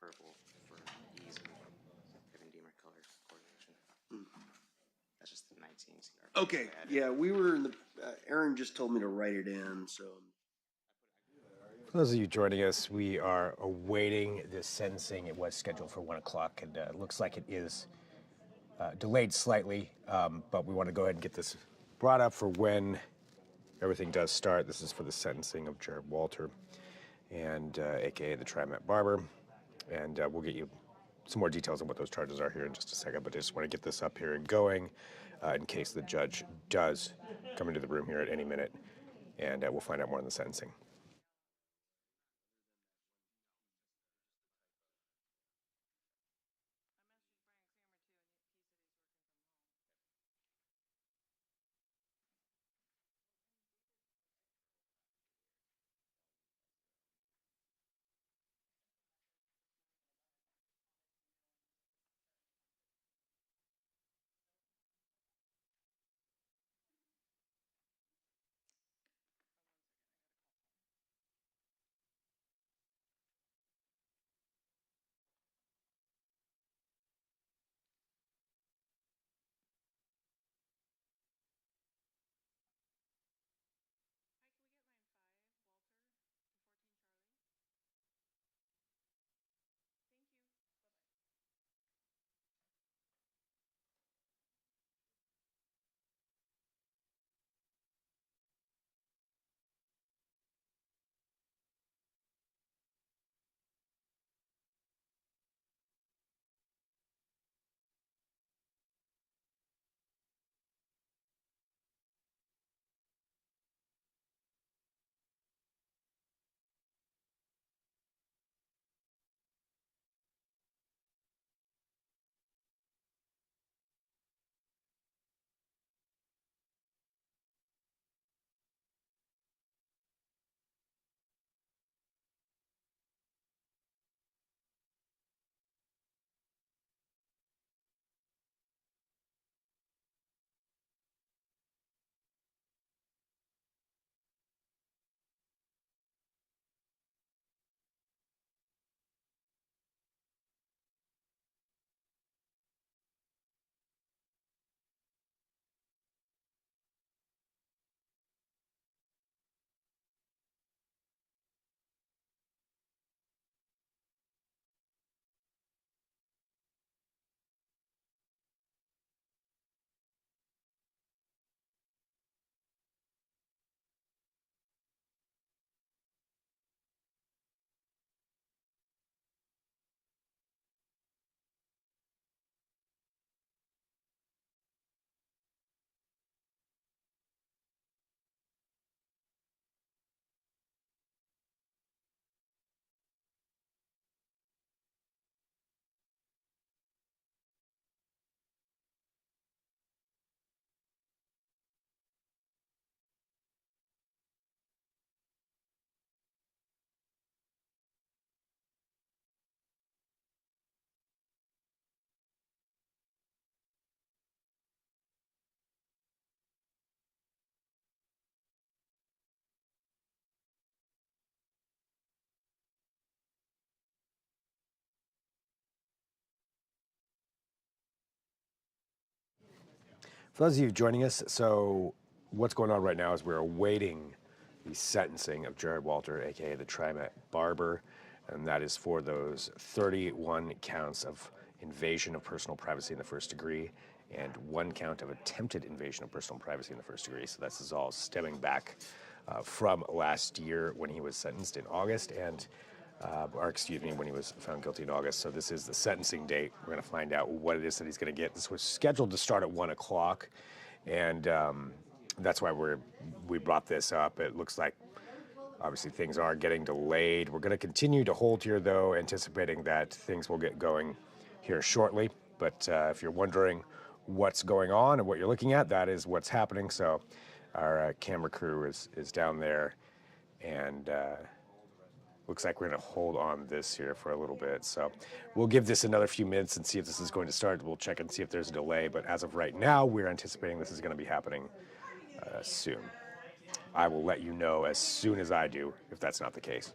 purple for ease of Kevin Deemer color coordination. That's just the 19 CR. Okay, yeah, we were in the, Aaron just told me to write it in, so. For those of you joining us, we are awaiting the sentencing. It was scheduled for 1 o'clock, and it looks like it is delayed slightly, but we want to go ahead and get this brought up for when everything does start. This is for the sentencing of Jared Walter, and AKA the TriMet Barber, and we'll get you some more details on what those charges are here in just a second, but I just want to get this up here and going in case the judge does come into the room here at any minute, and we'll find out more on the sentencing. For those of you joining us, so what's going on right now is we're awaiting the sentencing of Jared Walter, aka the TriMet Barber, and that is for those 31 counts of invasion of personal privacy in the first degree and 1 count of attempted invasion of personal privacy in the first degree. So this is all stemming back from last year when he was sentenced in August, and or excuse me, when he was found guilty in August. So this is the sentencing date. We're going to find out what it is that he's going to get. This was scheduled to start at 1 o'clock, and that's why we brought this up. It looks like obviously things are getting delayed. We're going to continue to hold here, though, anticipating that things will get going here shortly. But if you're wondering what's going on and what you're looking at, that is what's happening. So our camera crew is down there, and looks like we're going to hold on this here for a little bit. So we'll give this another few minutes and see if this is going to start. We'll check and see if there's a delay. But as of right now, we're anticipating this is going to be happening soon. I will let you know as soon as I do if that's not the case.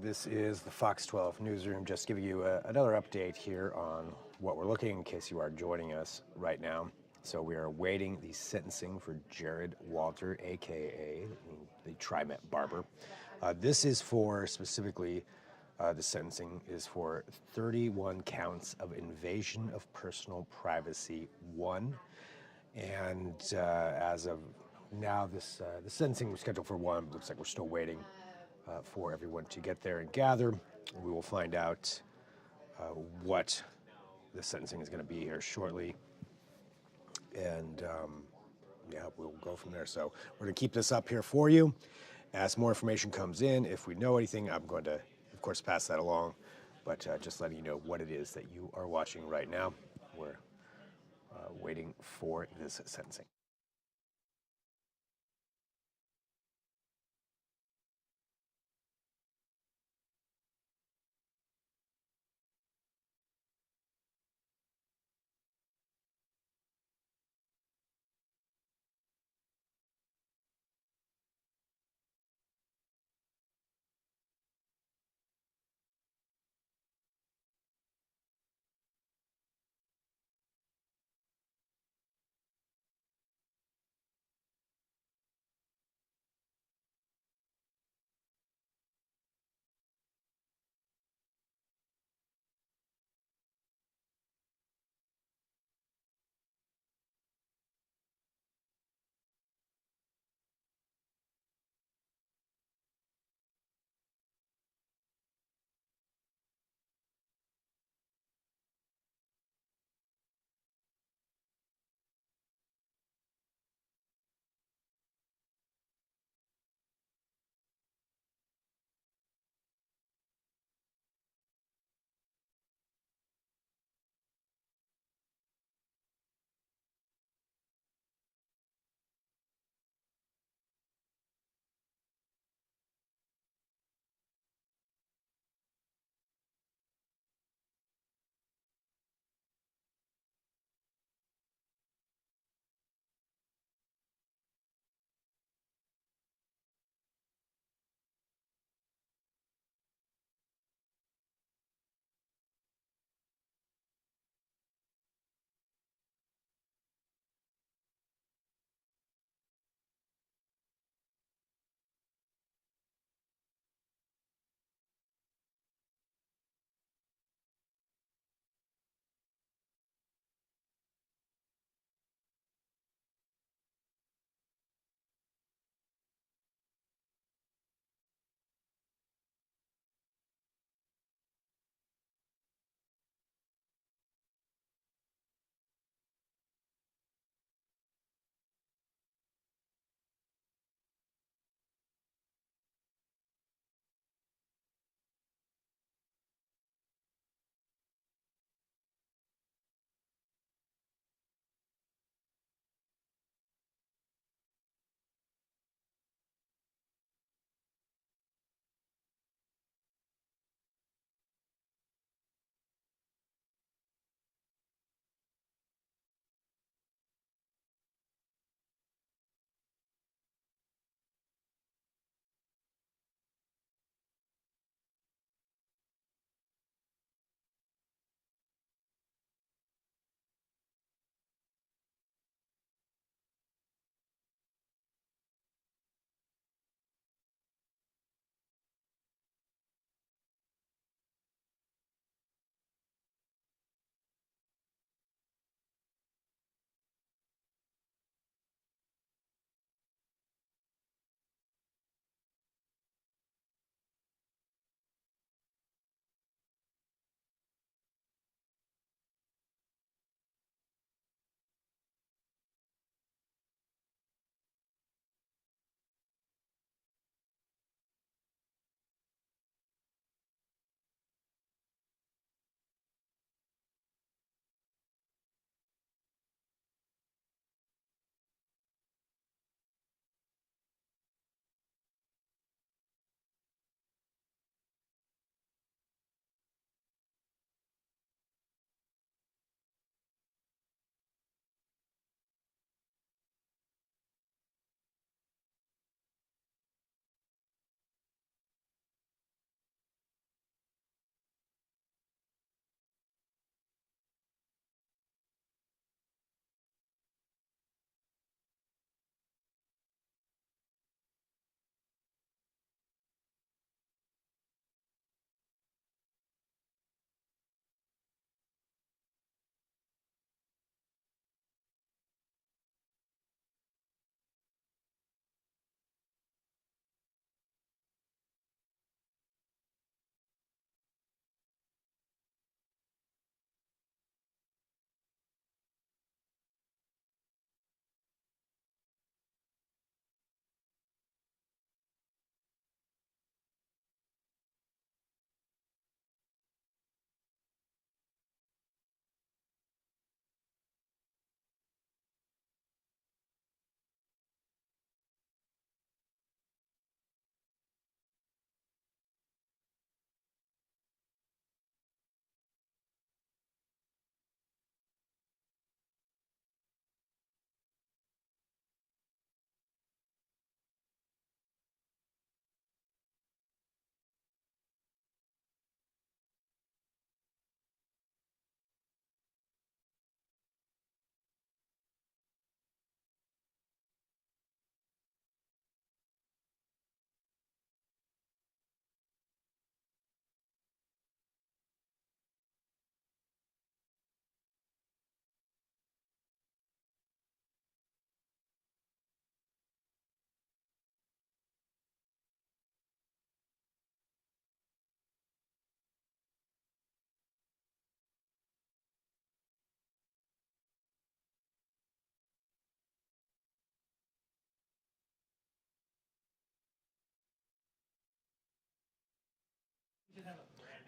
This is the Fox 12 newsroom, just giving you another update here on what we're looking in case you are joining us right now. So we are awaiting the sentencing for Jared Walter, aka the TriMet Barber. This is for specifically, the sentencing is for 31 counts of invasion of personal privacy 1. And as of now, the sentencing was scheduled for 1. Looks like we're still waiting for everyone to get there and gather. We will find out what the sentencing is going to be here shortly. And yeah, we'll go from there. So we're going to keep this up here for you. As more information comes in, if we know anything, I'm going to, of course, pass that along. But just letting you know what it is that you are watching right now. We're waiting for this sentencing.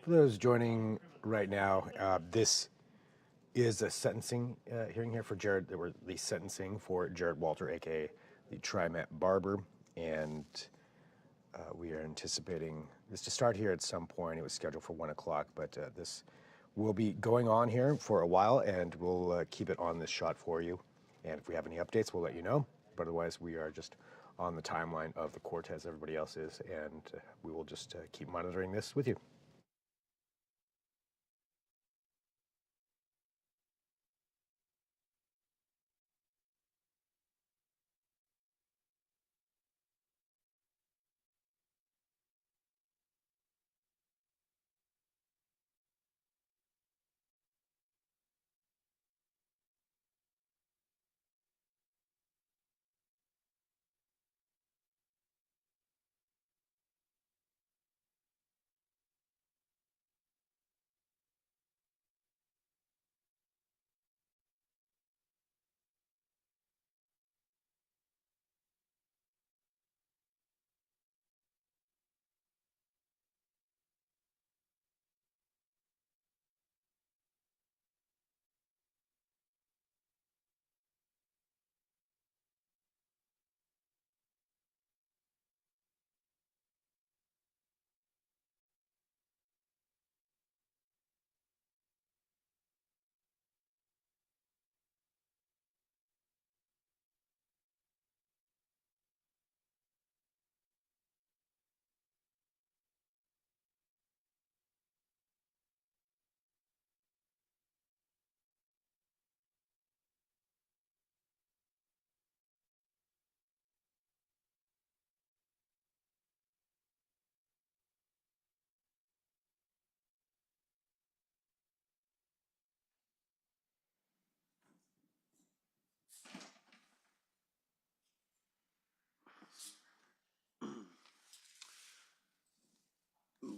For those joining right now, this is a sentencing hearing here for Jared. There were the sentencing for Jared Walter, aka the TriMet Barber, and we are anticipating this to start here at some point. It was scheduled for 1 o'clock, but this will be going on here for a while, and we'll keep it on this shot for you. And if we have any updates, we'll let you know. But otherwise, we are just on the timeline of the court as everybody else is, and we will just keep monitoring this with you.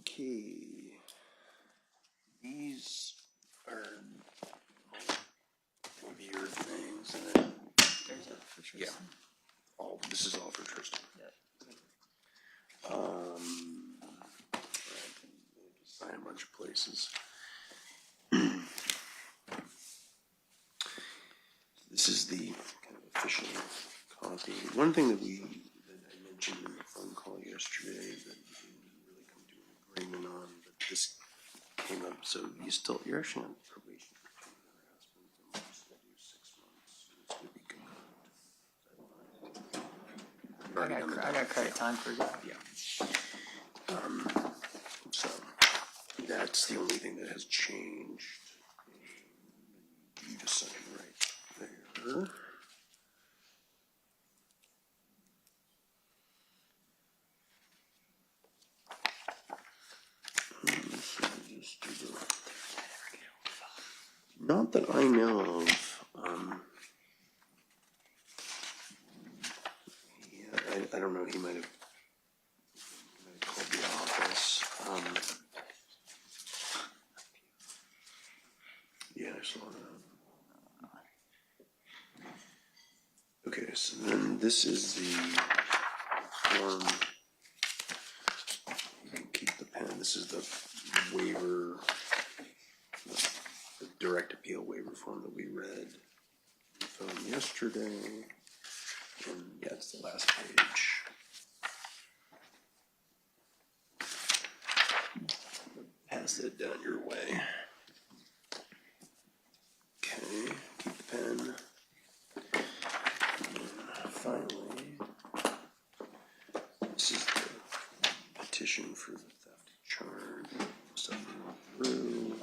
Okay. These are weird things. Yeah. This is all for Tristan. Sign a bunch of places. This is the kind of official copy. One thing that I mentioned in the phone call yesterday that we didn't really come to an agreement on, but this came up. So you're actually on probation for harassment. I'm just gonna do 6 months. It's gonna be confirmed. I got credit time for that. Yeah. So that's the only thing that has changed. You just sign right there. Not that I know of. Yeah, I don't know. He might have called the office. Yeah, I saw that. Okay, so then this is the form. You can keep the pen. This is the waiver, the direct appeal waiver form that we read from yesterday. And yeah, it's the last page. Pass it down your way. Okay, keep the pen. And finally, this is the petition for the theft charge. Stuff we went through.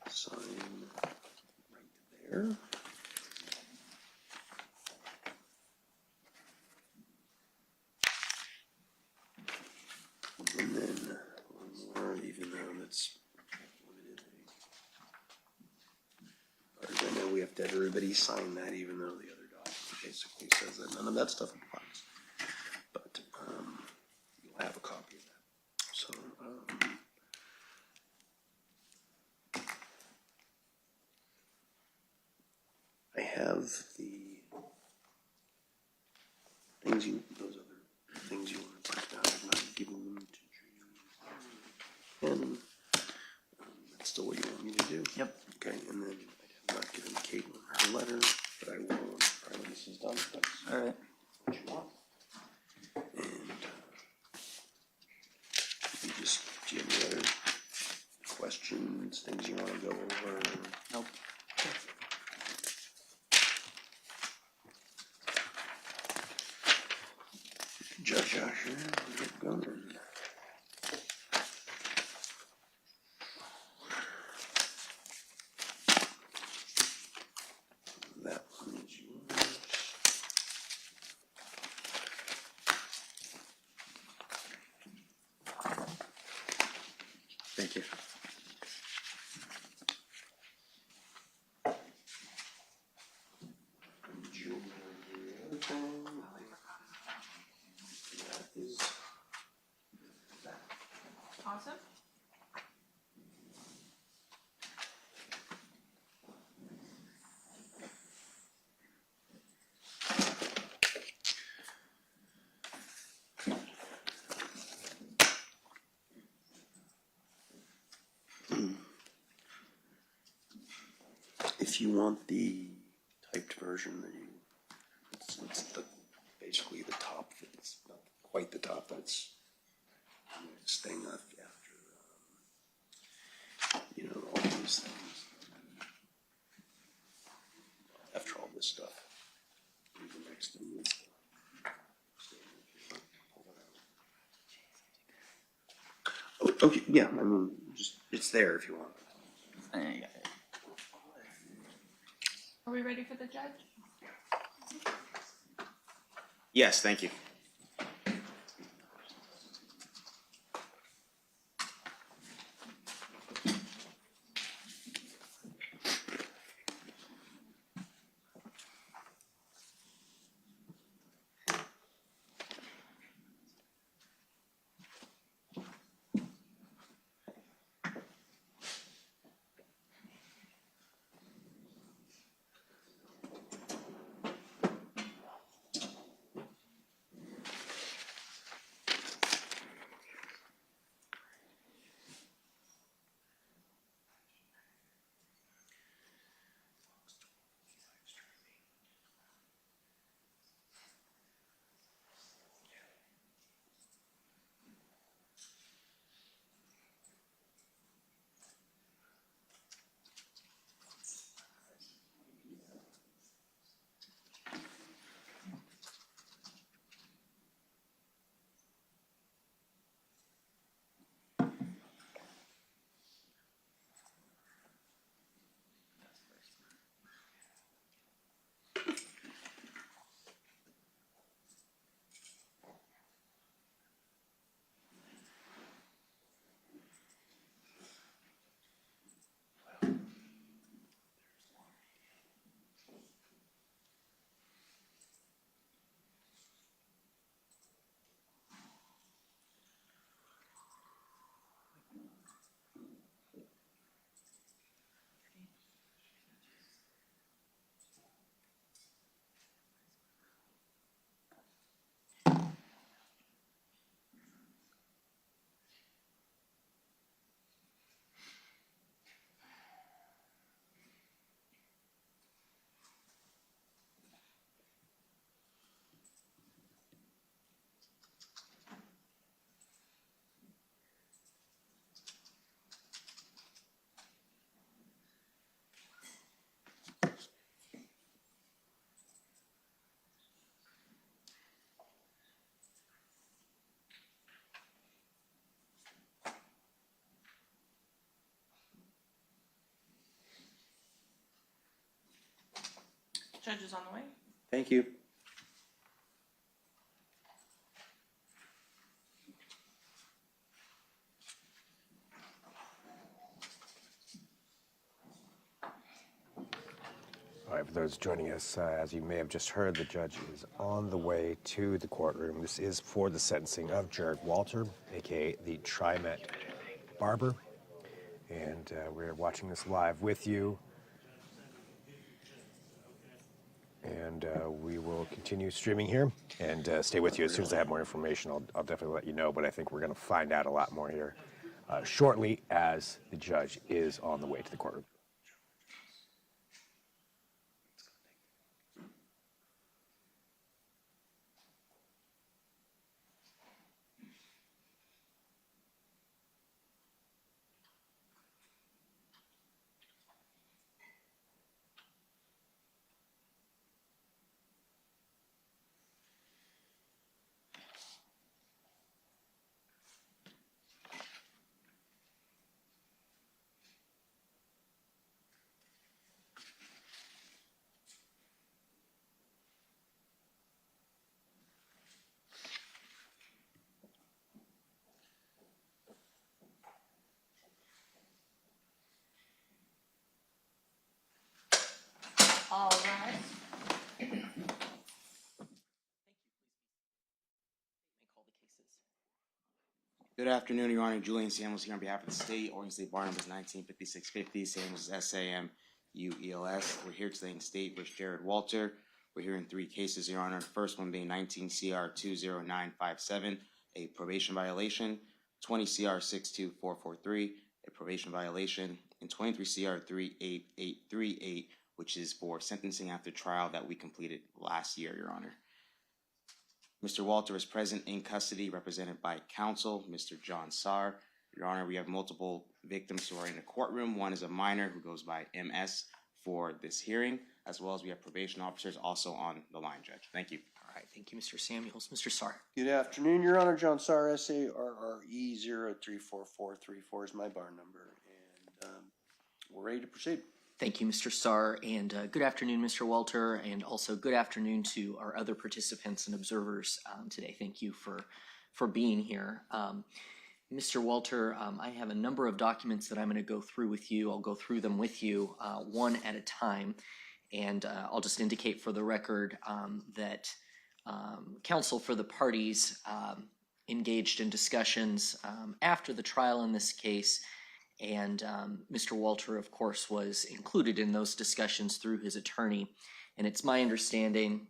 Sign right there. And then one more, even though that's limited. I know we have to have everybody sign that, even though the other document basically says that none of that stuff applies. But you'll have a copy of that. So I have those other things you want to put down. I'm not giving them to 10. That's still what you want me to do? Yep. Okay, and then I have not given Caitlin her letter, but I will when this is done. That's All right. what you want. And you just, do you have any other questions, things you want to go over? Nope. Judge Asher, get going. That one is yours. Thank you. Awesome. If you want the typed version, then it's basically the top. It's not quite the top, but it's the next thing after, all these things. After all this stuff, the next thing is oh, okay, yeah, I mean, just, it's there if you want. There you got it. Are we ready for the judge? Yes, thank you. Judge is on the way. Thank you. All right, for those joining us, as you may have just heard, the judge is on the way to the courtroom. This is for the sentencing of Jared Walter, aka the TriMet Barber, and we're watching this live with you. And we will continue streaming here and stay with you. As soon as I have more information, I'll definitely let you know, but I think we're going to find out a lot more here shortly as the judge is on the way to the courtroom. All rise. Good afternoon, Your Honor. Julian Samuels here on behalf of the state. Oregon State Bar number is 195650. Samuels is SAMUELS. We're here today in state versus Jared Walter. We're hearing three cases, Your Honor. The first one being 19 CR 20957, a probation violation, 20 CR 62443, a probation violation, and 23 CR 38838, which is for sentencing after trial that we completed last year, Your Honor. Mr. Walter is present in custody, represented by counsel, Mr. John Sarr. Your Honor, we have multiple victims who are in the courtroom. One is a minor who goes by MS for this hearing, as well as we have probation officers also on the line, Judge. Thank you. All right, thank you, Mr. Samuels. Mr. Sarr. Good afternoon, Your Honor. John Sarr, SARRE 034434 is my bar number, and we're ready to proceed. Thank you, Mr. Sarr, and good afternoon, Mr. Walter, and also good afternoon to our other participants and observers today. Thank you for being here. Mr. Walter, I have a number of documents that I'm going to go through with you. I'll go through them with you one at a time, and I'll just indicate for the record that counsel for the parties engaged in discussions after the trial in this case. And Mr. Walter, of course, was included in those discussions through his attorney. And it's my understanding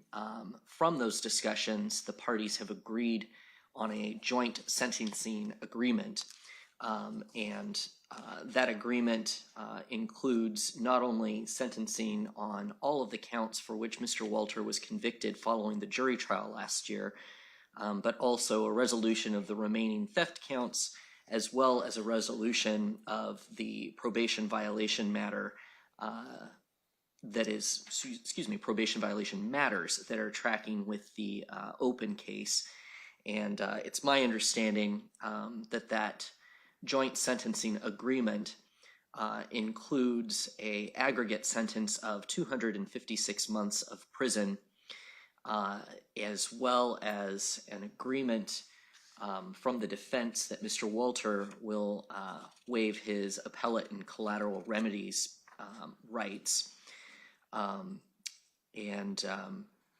from those discussions, the parties have agreed on a joint sentencing agreement. That agreement includes not only sentencing on all of the counts for which Mr. Walter was convicted following the jury trial last year, but also a resolution of the remaining theft counts, as well as a resolution of the probation violation matter probation violation matters that are tracking with the open case. And it's my understanding that joint sentencing agreement includes an aggregate sentence of 256 months of prison, as well as an agreement from the defense that Mr. Walter will waive his appellate and collateral remedies rights. I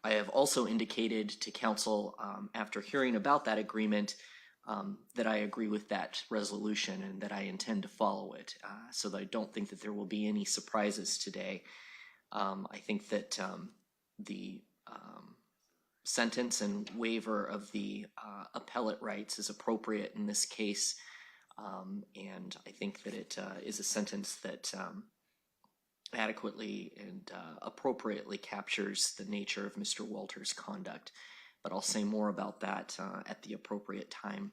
have also indicated to counsel after hearing about that agreement that I agree with that resolution and that I intend to follow it, so that I don't think that there will be any surprises today. I think that the sentence and waiver of the appellate rights is appropriate in this case, and I think that it is a sentence that adequately and appropriately captures the nature of Mr. Walter's conduct. But I'll say more about that at the appropriate time.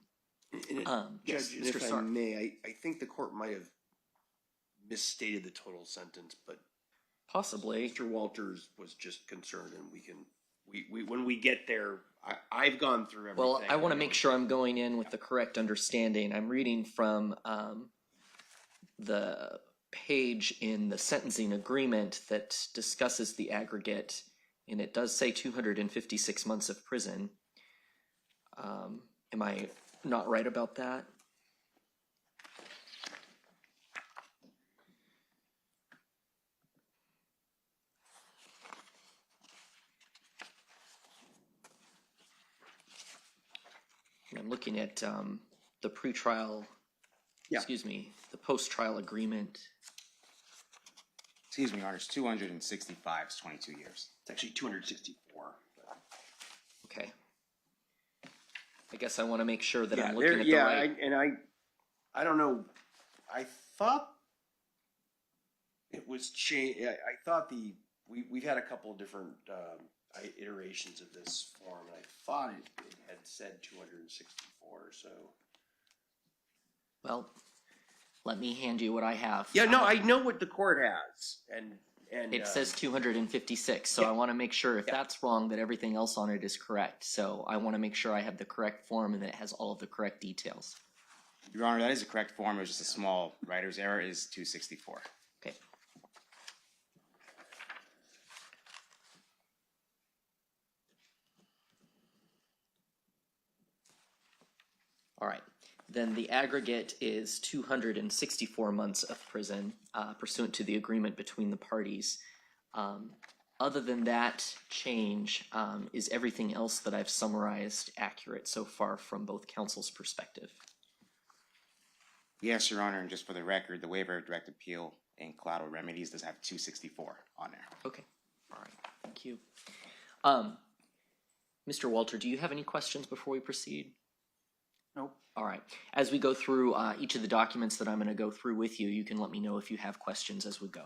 Yes, Judge, Mr. if I Sarr. may, I think the court might have misstated the total sentence, but Possibly. Mr. Walters was just concerned, and we when we get there, I've gone through everything. Well, I want to make sure I'm going in with the correct understanding. I'm reading from the page in the sentencing agreement that discusses the aggregate, and it does say 256 months of prison. Am I not right about that? I'm looking at the pretrial, the post-trial agreement. Excuse me, Your Honor, it's 265, it's 22 years. It's actually 264. Okay. I guess I want to make sure that Yeah, I'm looking at the right. I don't know, I thought it was I thought we've had a couple of different, iterations of this form, and I thought it had said 264, so. Well, let me hand you what I have. Yeah, no, I know what the court has, and. It says 256, so Yeah. I want to make sure if Yeah. that's wrong that everything else on it is correct. So I want to make sure I have the correct form and that it has all of the correct details. Your Honor, that is the correct form. It was just a small writer's error. It is 264. Okay. All right. Then the aggregate is 264 months of prison pursuant to the agreement between the parties. Other than that change, is everything else that I've summarized accurate so far from both counsels' perspective? Yes, Your Honor, and just for the record, the waiver of direct appeal and collateral remedies does have 264 on there. Okay. All right. Thank you. Mr. Walter, do you have any questions before we proceed? Nope. All right. As we go through each of the documents that I'm going to go through with you, you can let me know if you have questions as we go.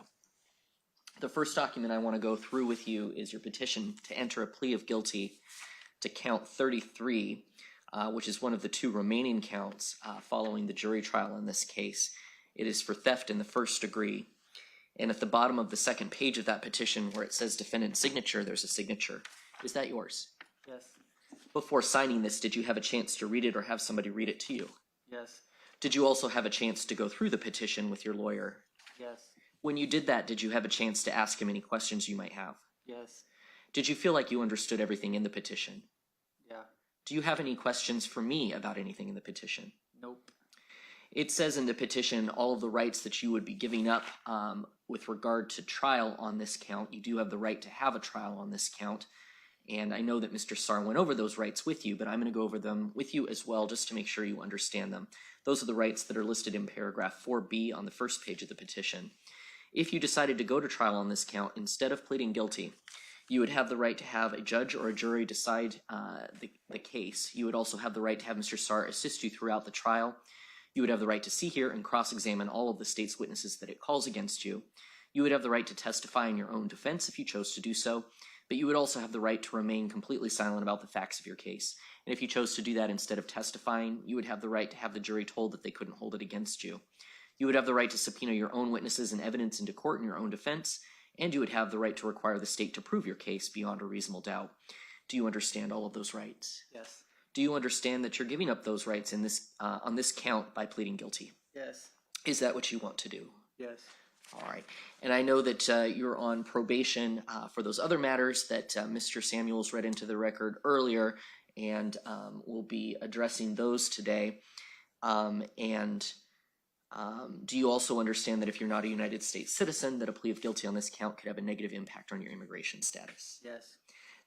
The first document I want to go through with you is your petition to enter a plea of guilty to count 33, which is one of the two remaining counts following the jury trial in this case. It is for theft in the first degree. And at the bottom of the second page of that petition where it says defendant's signature, there's a signature. Is that yours? Yes. Before signing this, did you have a chance to read it or have somebody read it to you? Yes. Did you also have a chance to go through the petition with your lawyer? Yes. When you did that, did you have a chance to ask him any questions you might have? Yes. Did you feel like you understood everything in the petition? Yeah. Do you have any questions for me about anything in the petition? Nope. It says in the petition all of the rights that you would be giving up with regard to trial on this count. You do have the right to have a trial on this count. And I know that Mr. Sarr went over those rights with you, but I'm going to go over them with you as well just to make sure you understand them. Those are the rights that are listed in paragraph 4B on the first page of the petition. If you decided to go to trial on this count, instead of pleading guilty, you would have the right to have a judge or a jury decide the case. You would also have the right to have Mr. Sarr assist you throughout the trial. You would have the right to see, hear, and cross-examine all of the state's witnesses that it calls against you. You would have the right to testify in your own defense if you chose to do so, but you would also have the right to remain completely silent about the facts of your case. And if you chose to do that instead of testifying, you would have the right to have the jury told that they couldn't hold it against you. You would have the right to subpoena your own witnesses and evidence into court in your own defense, and you would have the right to require the state to prove your case beyond a reasonable doubt. Do you understand all of those rights? Yes. Do you understand that you're giving up those rights in this on this count by pleading guilty? Yes. Is that what you want to do? Yes. All right. And I know that you're on probation for those other matters that Mr. Samuels read into the record earlier, and we'll be addressing those today. Do you also understand that if you're not a United States citizen, that a plea of guilty on this count could have a negative impact on your immigration status? Yes.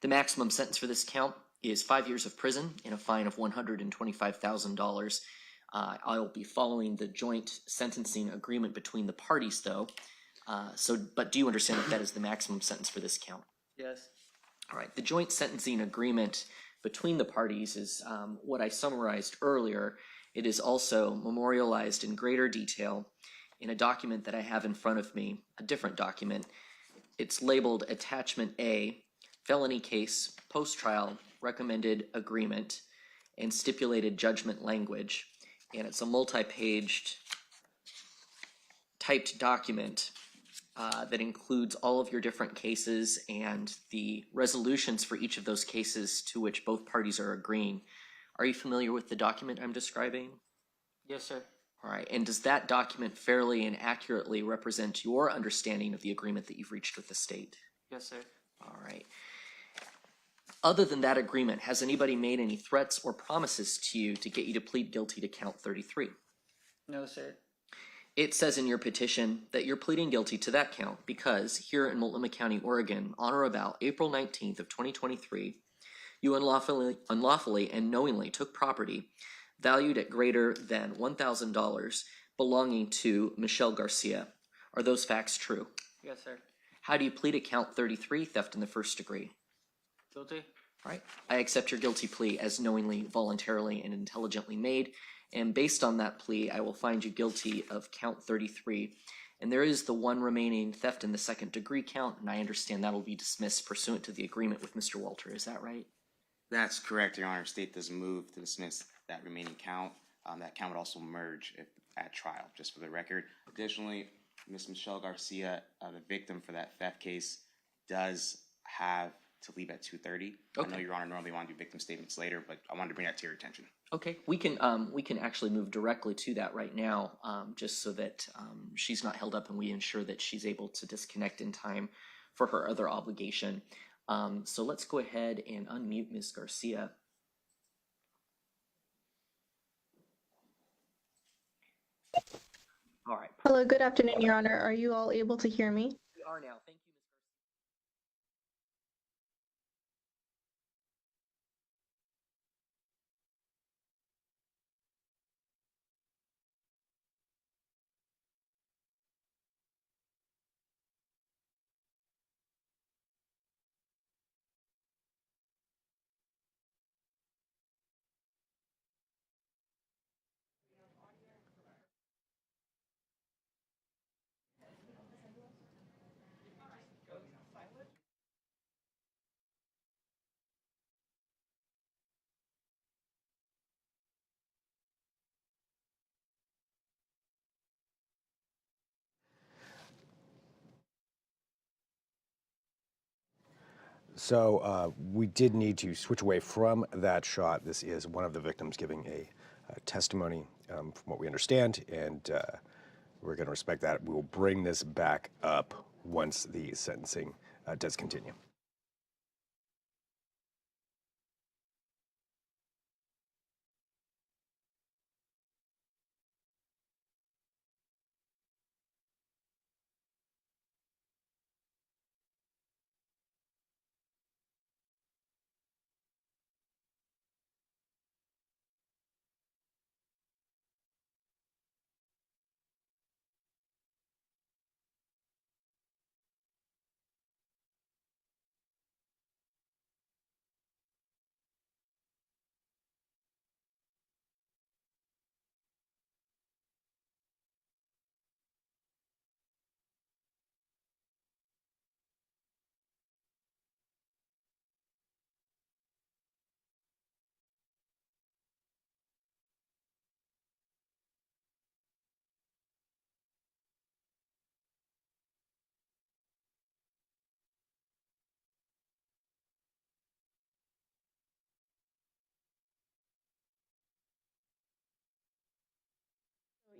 The maximum sentence for this count is 5 years of prison and a fine of $125,000. I'll be following the joint sentencing agreement between the parties, though. But do you understand that that is the maximum sentence for this count? Yes. All right. The joint sentencing agreement between the parties is what I summarized earlier. It is also memorialized in greater detail in a document that I have in front of me, a different document. It's labeled Attachment A, Felony Case, Post-Trial, Recommended Agreement, and Stipulated Judgment Language. And it's a multi-paged typed document that includes all of your different cases and the resolutions for each of those cases to which both parties are agreeing. Are you familiar with the document I'm describing? Yes, sir. All right, and does that document fairly and accurately represent your understanding of the agreement that you've reached with the state? Yes, sir. All right. Other than that agreement, has anybody made any threats or promises to you to get you to plead guilty to count 33? No, sir. It says in your petition that you're pleading guilty to that count because here in Multnomah County, Oregon, on or about April 19th of 2023, you unlawfully and knowingly took property valued at greater than $1,000 belonging to Michelle Garcia. Are those facts true? Yes, sir. How do you plead to count 33, theft in the first degree? Guilty. All right. I accept your guilty plea as knowingly, voluntarily, and intelligently made, And based on that plea, I will find you guilty of count 33. And there is the one remaining theft in the second degree count, and I understand that'll be dismissed pursuant to the agreement with Mr. Walter. Is that right? That's correct, Your Honor. State does move to dismiss that remaining count. That count would also merge at trial, just for the record. Additionally, Ms. Michelle Garcia, the victim for that theft case, does have to leave at 2:30. I know Your Honor normally want to do victim statements later, but I wanted to bring that to your attention. Okay, we can actually move directly to that right now, just so that she's not held up and we ensure that she's able to disconnect in time for her other obligation. So let's go ahead and unmute Ms. Garcia. All right, Hello, good afternoon, Your Honor. Are you all able to hear me? we are now. Thank you, Ms. Garcia. So we did need to switch away from that shot. This is one of the victims giving a testimony, from what we understand, and we're going to respect that. We will bring this back up once the sentencing does continue.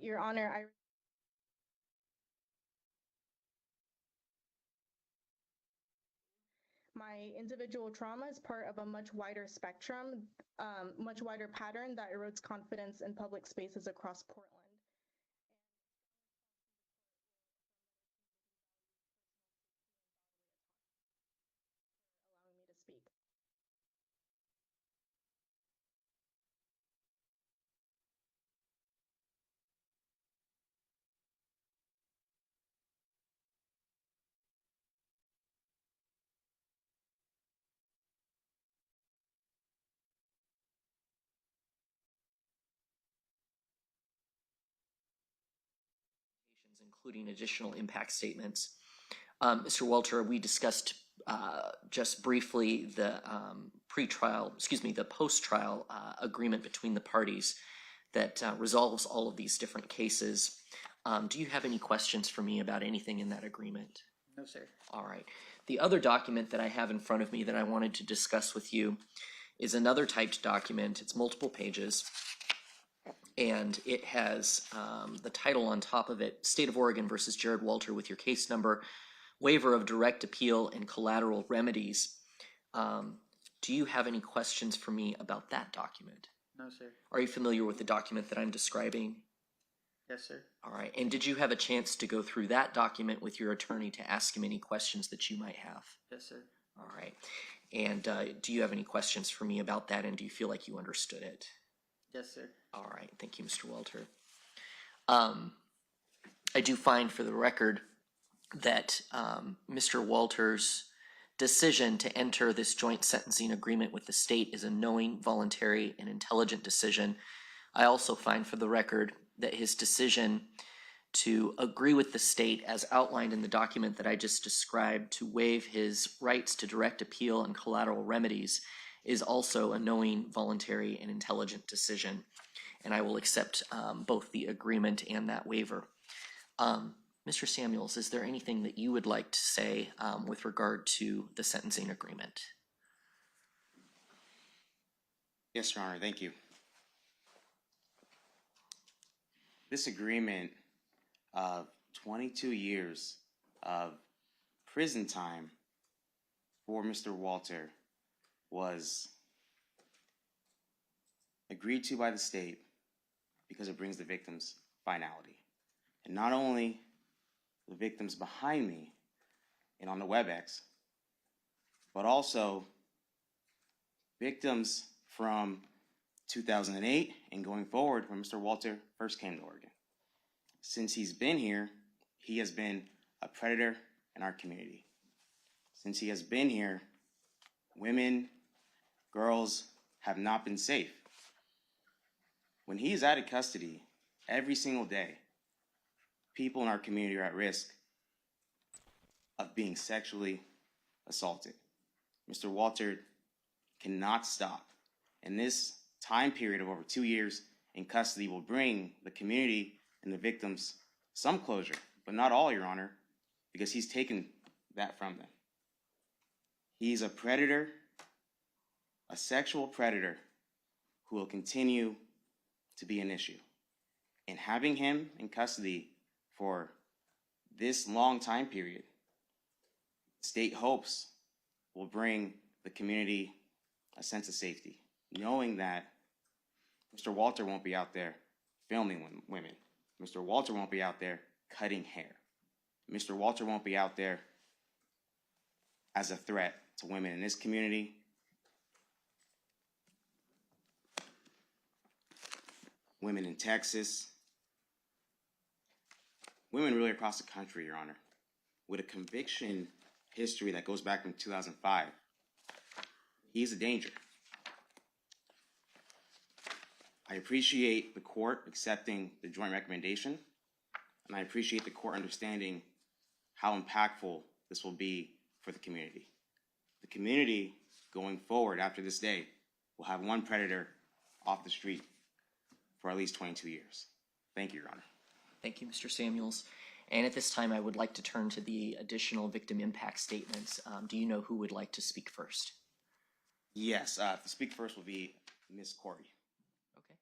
Your Honor, my individual trauma is part of a much wider spectrum, much wider pattern that erodes confidence in public spaces across Portland. Allowing me to speak. Including additional impact statements. Mr. Walter, we discussed just briefly the the post-trial agreement between the parties that resolves all of these different cases. Do you have any questions for me about anything in that agreement? No, sir. All right. The other document that I have in front of me that I wanted to discuss with you is another typed document. It's multiple pages, and it has the title on top of it, State of Oregon versus Jared Walter with your case number, waiver of direct appeal and collateral remedies. Do you have any questions for me about that document? No, sir. Are you familiar with the document that I'm describing? Yes, sir. All right. And did you have a chance to go through that document with your attorney to ask him any questions that you might have? Yes, sir. All right. And do you have any questions for me about that, and do you feel like you understood it? Yes, sir. All right. Thank you, Mr. Walter. I do find for the record that Mr. Walter's decision to enter this joint sentencing agreement with the state is a knowing, voluntary, and intelligent decision. I also find for the record that his decision to agree with the state as outlined in the document that I just described to waive his rights to direct appeal and collateral remedies is also a knowing, voluntary, and intelligent decision. And I will accept both the agreement and that waiver. Mr. Samuels, is there anything that you would like to say with regard to the sentencing agreement? Yes, Your Honor, thank you. This agreement of 22 years of prison time for Mr. Walter was agreed to by the state because it brings the victims finality. And not only the victims behind me and on the WebEx, but also victims from 2008 and going forward when Mr. Walter first came to Oregon. Since he's been here, he has been a predator in our community. Since he has been here, women, girls have not been safe. When he is out of custody, every single day, people in our community are at risk of being sexually assaulted. Mr. Walter cannot stop. And this time period of over 2 years in custody will bring the community and the victims some closure, but not all, Your Honor, because he's taken that from them. He's a predator, a sexual predator who will continue to be an issue. And having him in custody for this long time period, state hopes will bring the community a sense of safety, knowing that Mr. Walter won't be out there filming women. Mr. Walter won't be out there cutting hair. Mr. Walter won't be out there as a threat to women in this community, women in Texas, women really across the country, Your Honor, with a conviction history that goes back from 2005. He's a danger. I appreciate the court accepting the joint recommendation, and I appreciate the court understanding how impactful this will be for the community. The community, going forward after this day, will have one predator off the street for at least 22 years. Thank you, Your Honor. Thank you, Mr. Samuels. And at this time, I would like to turn to the additional victim impact statements. Do you know who would like to speak first? Yes, to speak first will be Ms. Corey. Okay.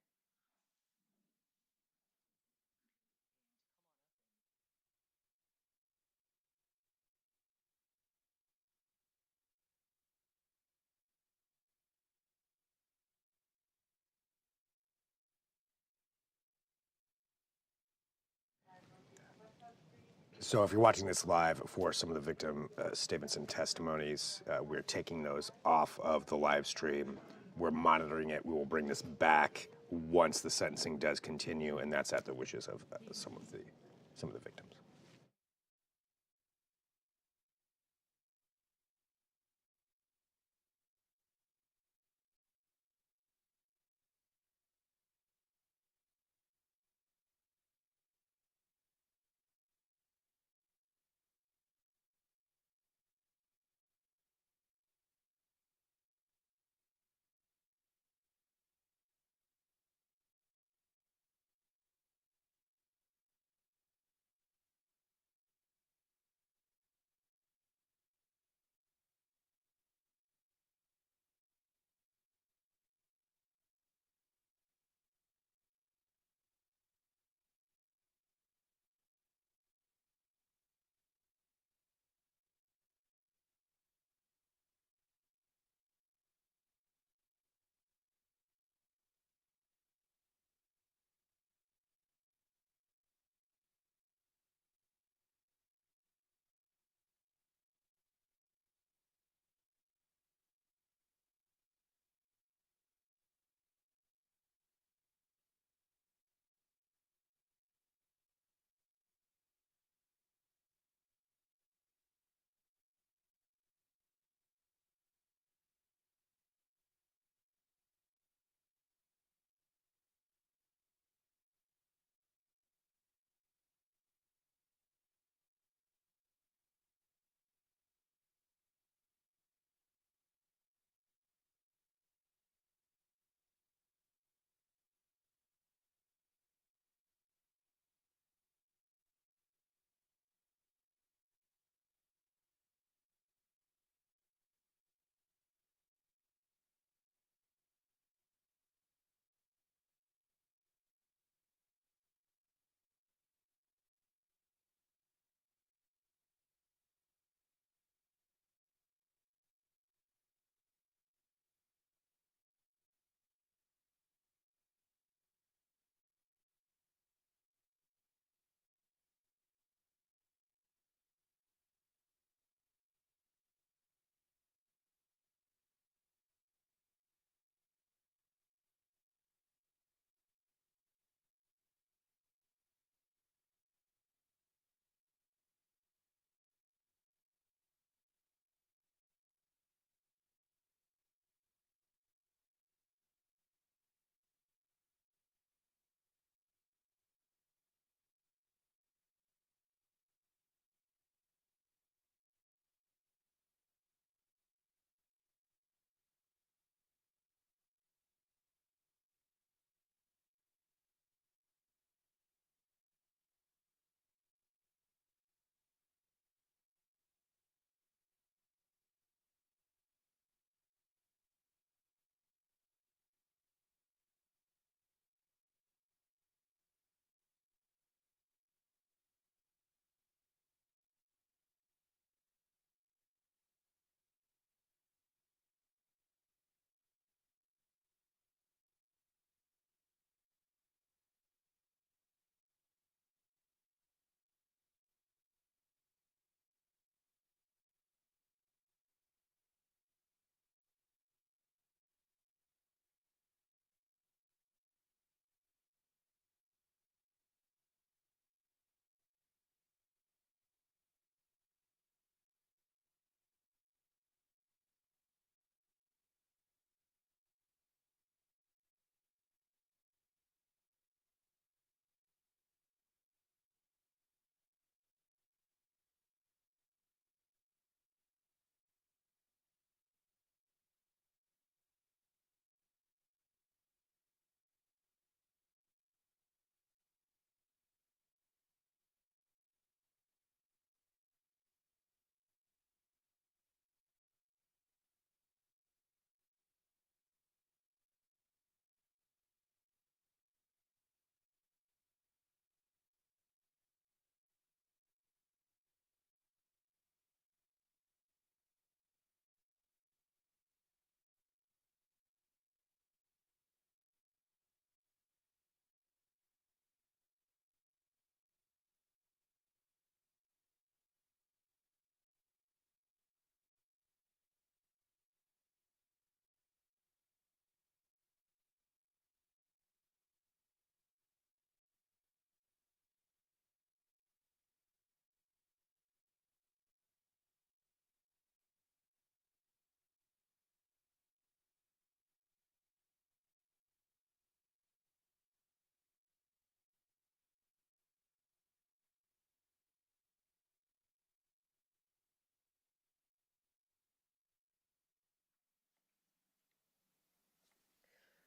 So if you're watching this live, for some of the victim statements and testimonies, we're taking those off of the live stream. We're monitoring it. We will bring this back once the sentencing does continue, and that's at the wishes of some of the victims.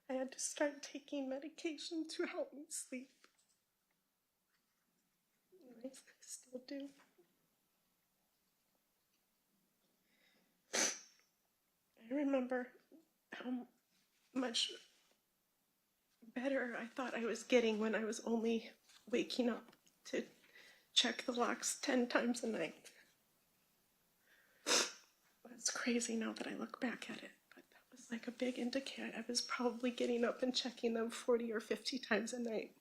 I had to start taking medication to help me sleep. And I still do. I remember how much better I thought I was getting when I was only waking up to check the locks 10 times a night. It's crazy now that I look back at it, but that was like a big indicator. I was probably getting up and checking them 40 or 50 times a night.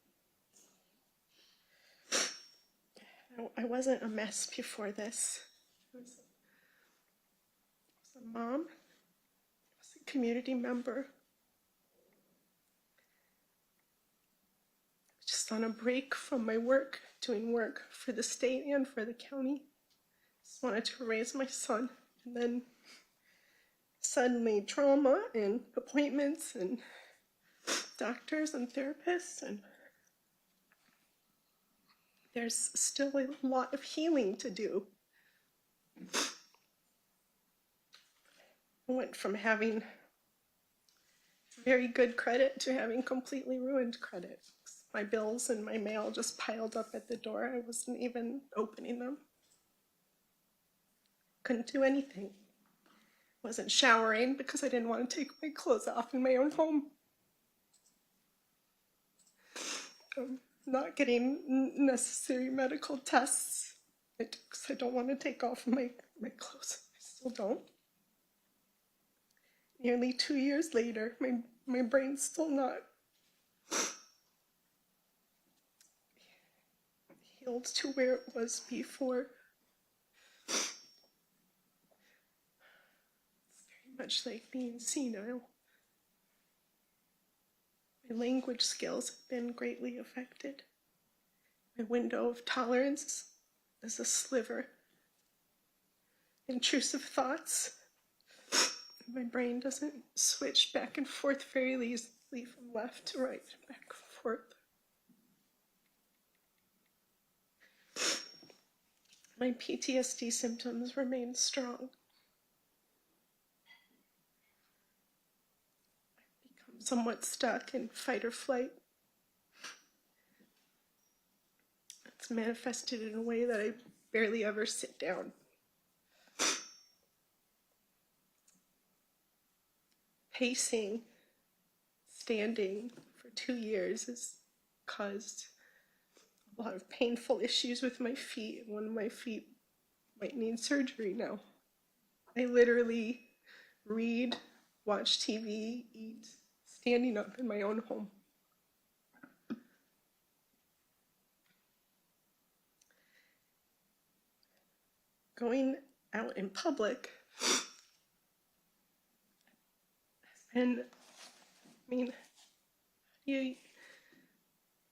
I wasn't a mess before this. I was a mom, I was a community member, just on a break from my work, doing work for the state and for the county. Just wanted to raise my son, and then suddenly trauma and appointments and doctors and therapists, and there's still a lot of healing to do. I went from having very good credit to having completely ruined credit. My bills and my mail just piled up at the door. I wasn't even opening them. Couldn't do anything. Wasn't showering because I didn't want to take my clothes off in my own home. Not getting necessary medical tests because I don't want to take off my clothes. I still don't. Nearly 2 years later, my brain's still not healed to where it was before. It's very much like being senile. My language skills have been greatly affected. My window of tolerance is a sliver. Intrusive thoughts. My brain doesn't switch back and forth very easily from left to right, back and forth. My PTSD symptoms remain strong. I've become somewhat stuck in fight or flight. It's manifested in a way that I barely ever sit down. Pacing, standing for 2 years has caused a lot of painful issues with my feet, and one of my feet might need surgery now. I literally read, watch TV, eat, standing up in my own home. Going out in public has been,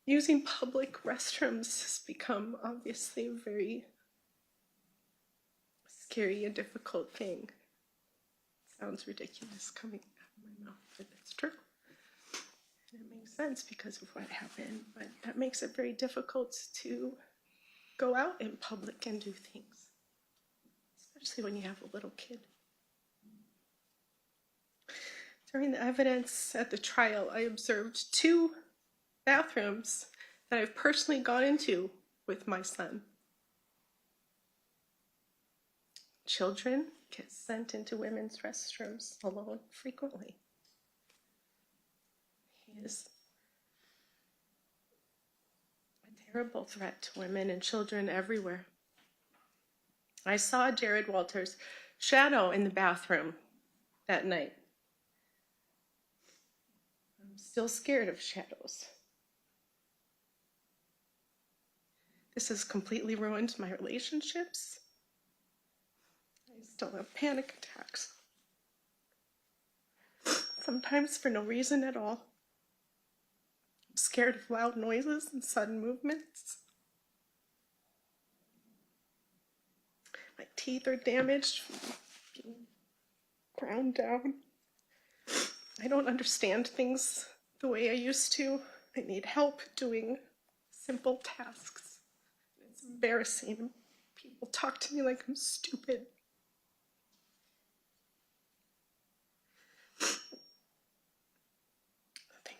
using public restrooms has become obviously a very scary and difficult thing. Sounds ridiculous coming out of my mouth, but it's true. And it makes sense because of what happened, but that makes it very difficult to go out in public and do things, especially when you have a little kid. During the evidence at the trial, I observed 2 bathrooms that I've personally gone into with my son. Children get sent into women's restrooms alone frequently. He is a terrible threat to women and children everywhere. I saw Jared Walter's shadow in the bathroom that night. I'm still scared of shadows. This has completely ruined my relationships. I still have panic attacks. Sometimes for no reason at all. I'm scared of loud noises and sudden movements. My teeth are damaged from being ground down. I don't understand things the way I used to. I need help doing simple tasks. It's embarrassing. People talk to me like I'm stupid.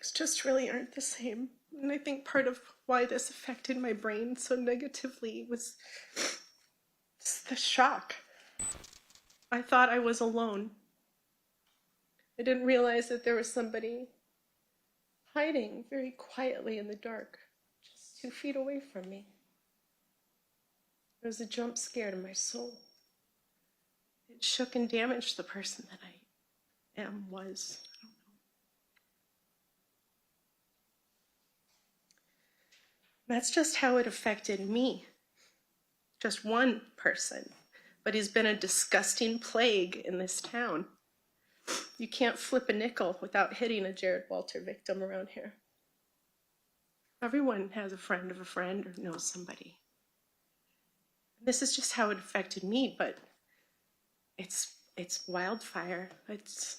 things just really aren't the same. And I think part of why this affected my brain so negatively was the shock. I thought I was alone. I didn't realize that there was somebody hiding very quietly in the dark, just 2 feet away from me. It was a jump scare to my soul. It shook and damaged the person that I was. I don't know. That's just how it affected me. Just one person. But he's been a disgusting plague in this town. You can't flip a nickel without hitting a Jared Walter victim around here. Everyone has a friend of a friend or knows somebody. This is just how it affected me, but it's wildfire. It's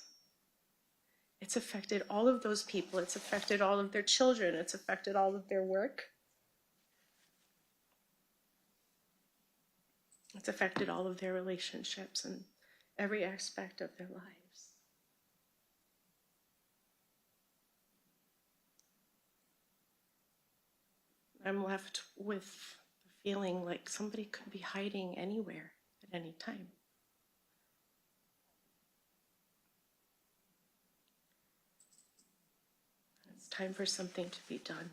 affected all of those people. It's affected all of their children. It's affected all of their work. It's affected all of their relationships and every aspect of their lives. I'm left with the feeling like somebody could be hiding anywhere at any time. It's time for something to be done.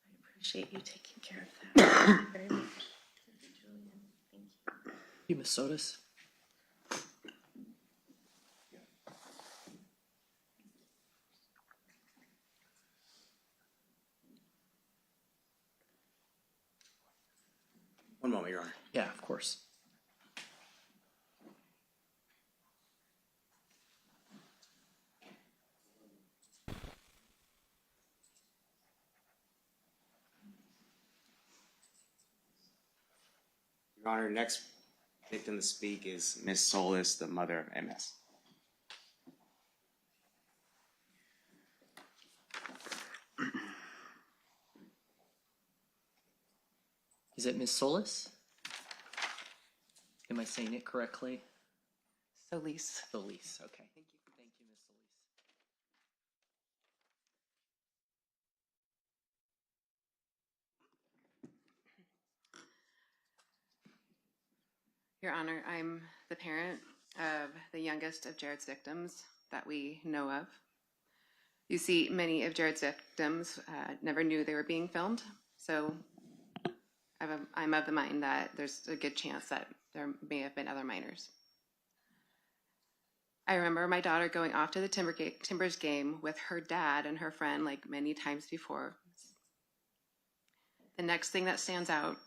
I appreciate you taking care of that. Thank you very much. Julian, thank you. You, Ms. Sotis. One moment, Your Honor. Yeah, of course. Your Honor, next victim to speak is Ms. Solis, the mother of MS. Is it Ms. Solis? Am I saying it correctly? Solis. Solis, okay. Thank you. Thank you, Ms. Solis. Your Honor, I'm the parent of the youngest of Jared's victims that we know of. You see, many of Jared's victims never knew they were being filmed, so I'm of the mind that there's a good chance that there may have been other minors. I remember my daughter going off to the Timbers game with her dad and her friend like many times before. The next thing that stands out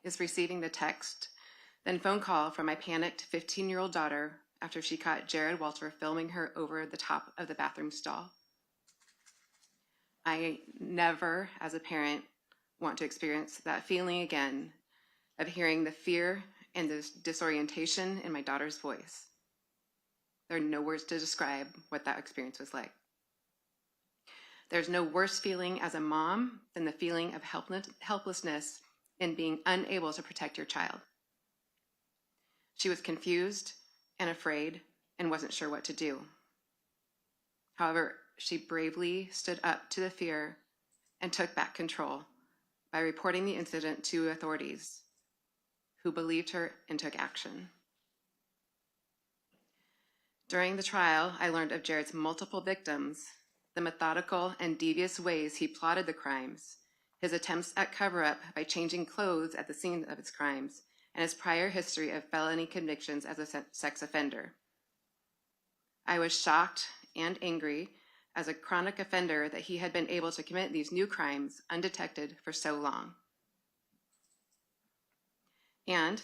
is receiving the text, then phone call from my panicked 15-year-old daughter after she caught Jared Walter filming her over the top of the bathroom stall. I never, as a parent, want to experience that feeling again of hearing the fear and the disorientation in my daughter's voice. There are no words to describe what that experience was like. There's no worse feeling as a mom than the feeling of helplessness in being unable to protect your child. She was confused and afraid and wasn't sure what to do. However, she bravely stood up to the fear and took back control by reporting the incident to authorities, who believed her and took action. During the trial, I learned of Jared's multiple victims, the methodical and devious ways he plotted the crimes, his attempts at cover-up by changing clothes at the scene of his crimes, and his prior history of felony convictions as a sex offender. I was shocked and angry as a chronic offender that he had been able to commit these new crimes undetected for so long. And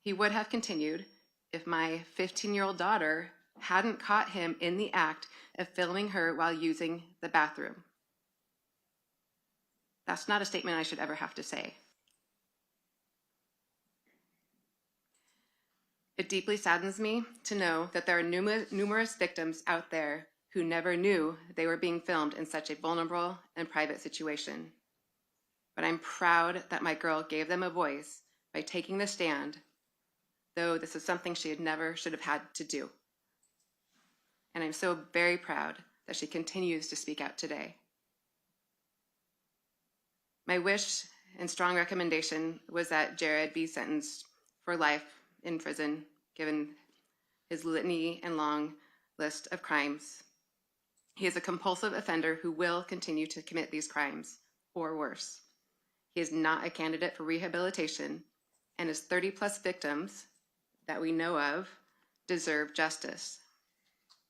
he would have continued if my 15-year-old daughter hadn't caught him in the act of filming her while using the bathroom. That's not a statement I should ever have to say. It deeply saddens me to know that there are numerous victims out there who never knew they were being filmed in such a vulnerable and private situation. But I'm proud that my girl gave them a voice by taking the stand, though this is something she never should have had to do. And I'm so very proud that she continues to speak out today. My wish and strong recommendation was that Jared be sentenced for life in prison, given his litany and long list of crimes. He is a compulsive offender who will continue to commit these crimes, or worse. He is not a candidate for rehabilitation, and his 30-plus victims that we know of deserve justice.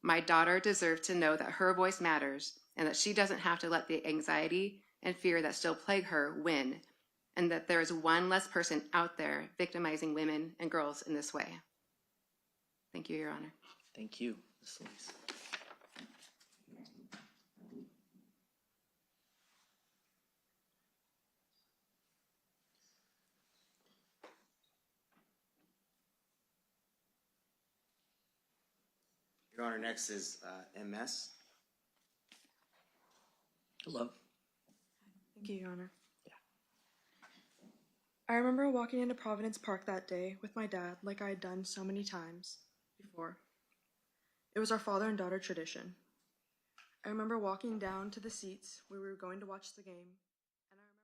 My daughter deserves to know that her voice matters and that she doesn't have to let the anxiety and fear that still plague her win, and that there is one less person out there victimizing women and girls in this way. Thank you, Your Honor. Thank you, Ms. Solis. Your Honor, next is MS. Hello. Thank you, Your Honor. I remember walking into Providence Park that day with my dad like I had done so many times before. It was our father and daughter tradition. I remember walking down to the seats where we were going to watch the game, and I remember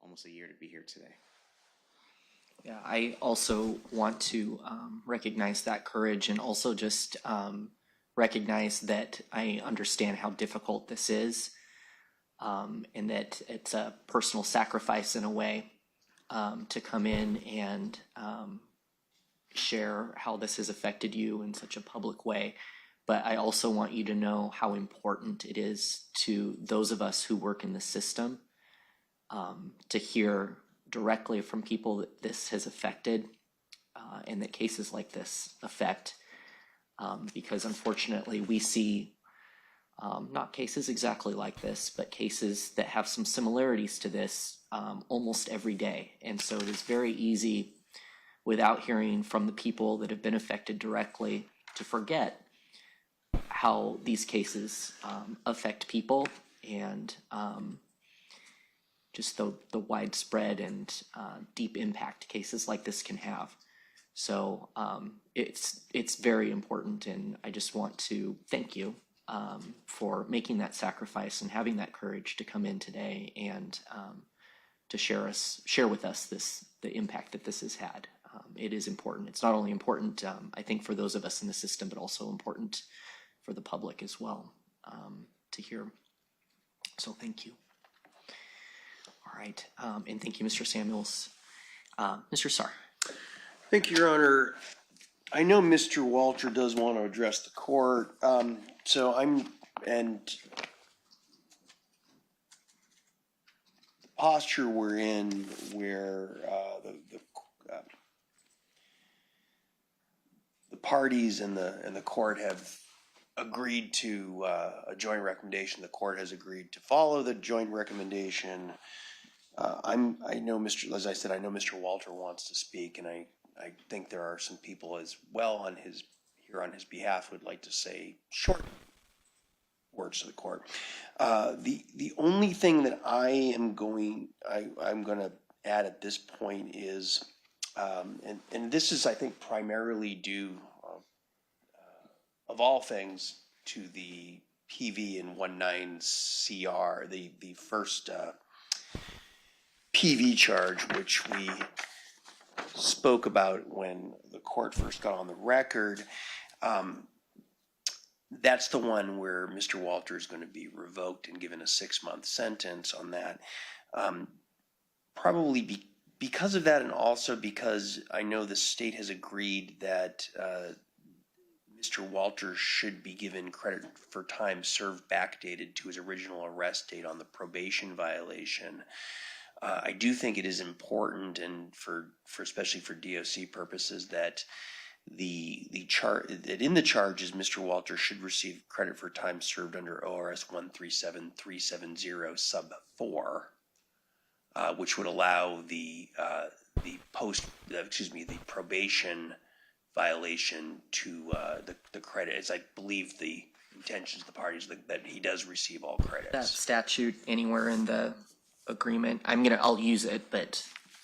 Almost a year to be here today. Yeah, I also want to recognize that courage and also just recognize that I understand how difficult this is, and that it's a personal sacrifice in a way to come in and share how this has affected you in such a public way. But I also want you to know how important it is to those of us who work in the system to hear directly from people that this has affected and that cases like this affect, because unfortunately we see not cases exactly like this, but cases that have some similarities to this almost every day. And so it is very easy, without hearing from the people that have been affected directly, to forget how these cases affect people and just the widespread and deep impact cases like this can have. So it's very important, and I just want to thank you for making that sacrifice and having that courage to come in today and to share with us the impact that this has had. It is important. It's not only important, I think, for those of us in the system, but also important for the public as well to hear. So thank you. All right, and thank you, Mr. Samuels. Mr. Sarr. Thank you, Your Honor. I know Mr. Walter does want to address the court, and the posture we're in where the parties and the court have agreed to a joint recommendation. The court has agreed to follow the joint recommendation. I know as I said, I know Mr. Walter wants to speak, and I think there are some people as well on his behalf who would like to say short words to the court. The only thing that I'm going to add at this point is, and this is, I think, primarily due, of all things, to the PV and 19CR, the first PV charge, which we spoke about when the court first got on the record. That's the one where Mr. Walter is going to be revoked and given a 6-month sentence on that. Probably because of that, and also because I know the state has agreed that Mr. Walter should be given credit for time served backdated to his original arrest date on the probation violation. I do think it is important, and for especially for DOC purposes, that that in the charges, Mr. Walter should receive credit for time served under ORS 137370 sub 4, which would allow the probation violation to the credit, as I believe the intentions of the parties, that he does receive all credits. That statute anywhere in the agreement? I'll use it, but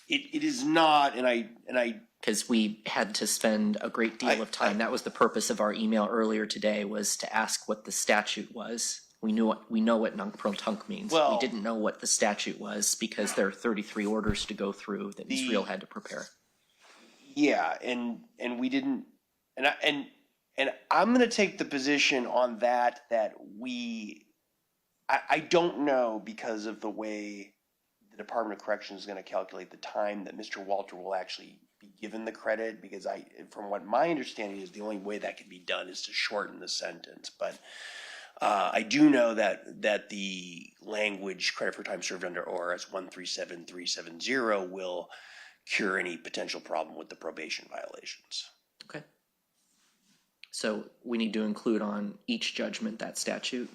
it is not, and I because we had to spend a great deal of time. That was the purpose of our email earlier today, was to ask what the statute was. We know what non-protunct means. Well, we didn't know what the statute was because there are 33 orders to go through that Israel had to prepare. Yeah, and we didn't, and I'm going to take the position on that I don't know, because of the way the Department of Corrections is going to calculate the time that Mr. Walter will actually be given the credit, because from what my understanding is, the only way that can be done is to shorten the sentence. But I do know that the language credit for time served under ORS 137370 will cure any potential problem with the probation violations. Okay. So we need to include on each judgment that statute?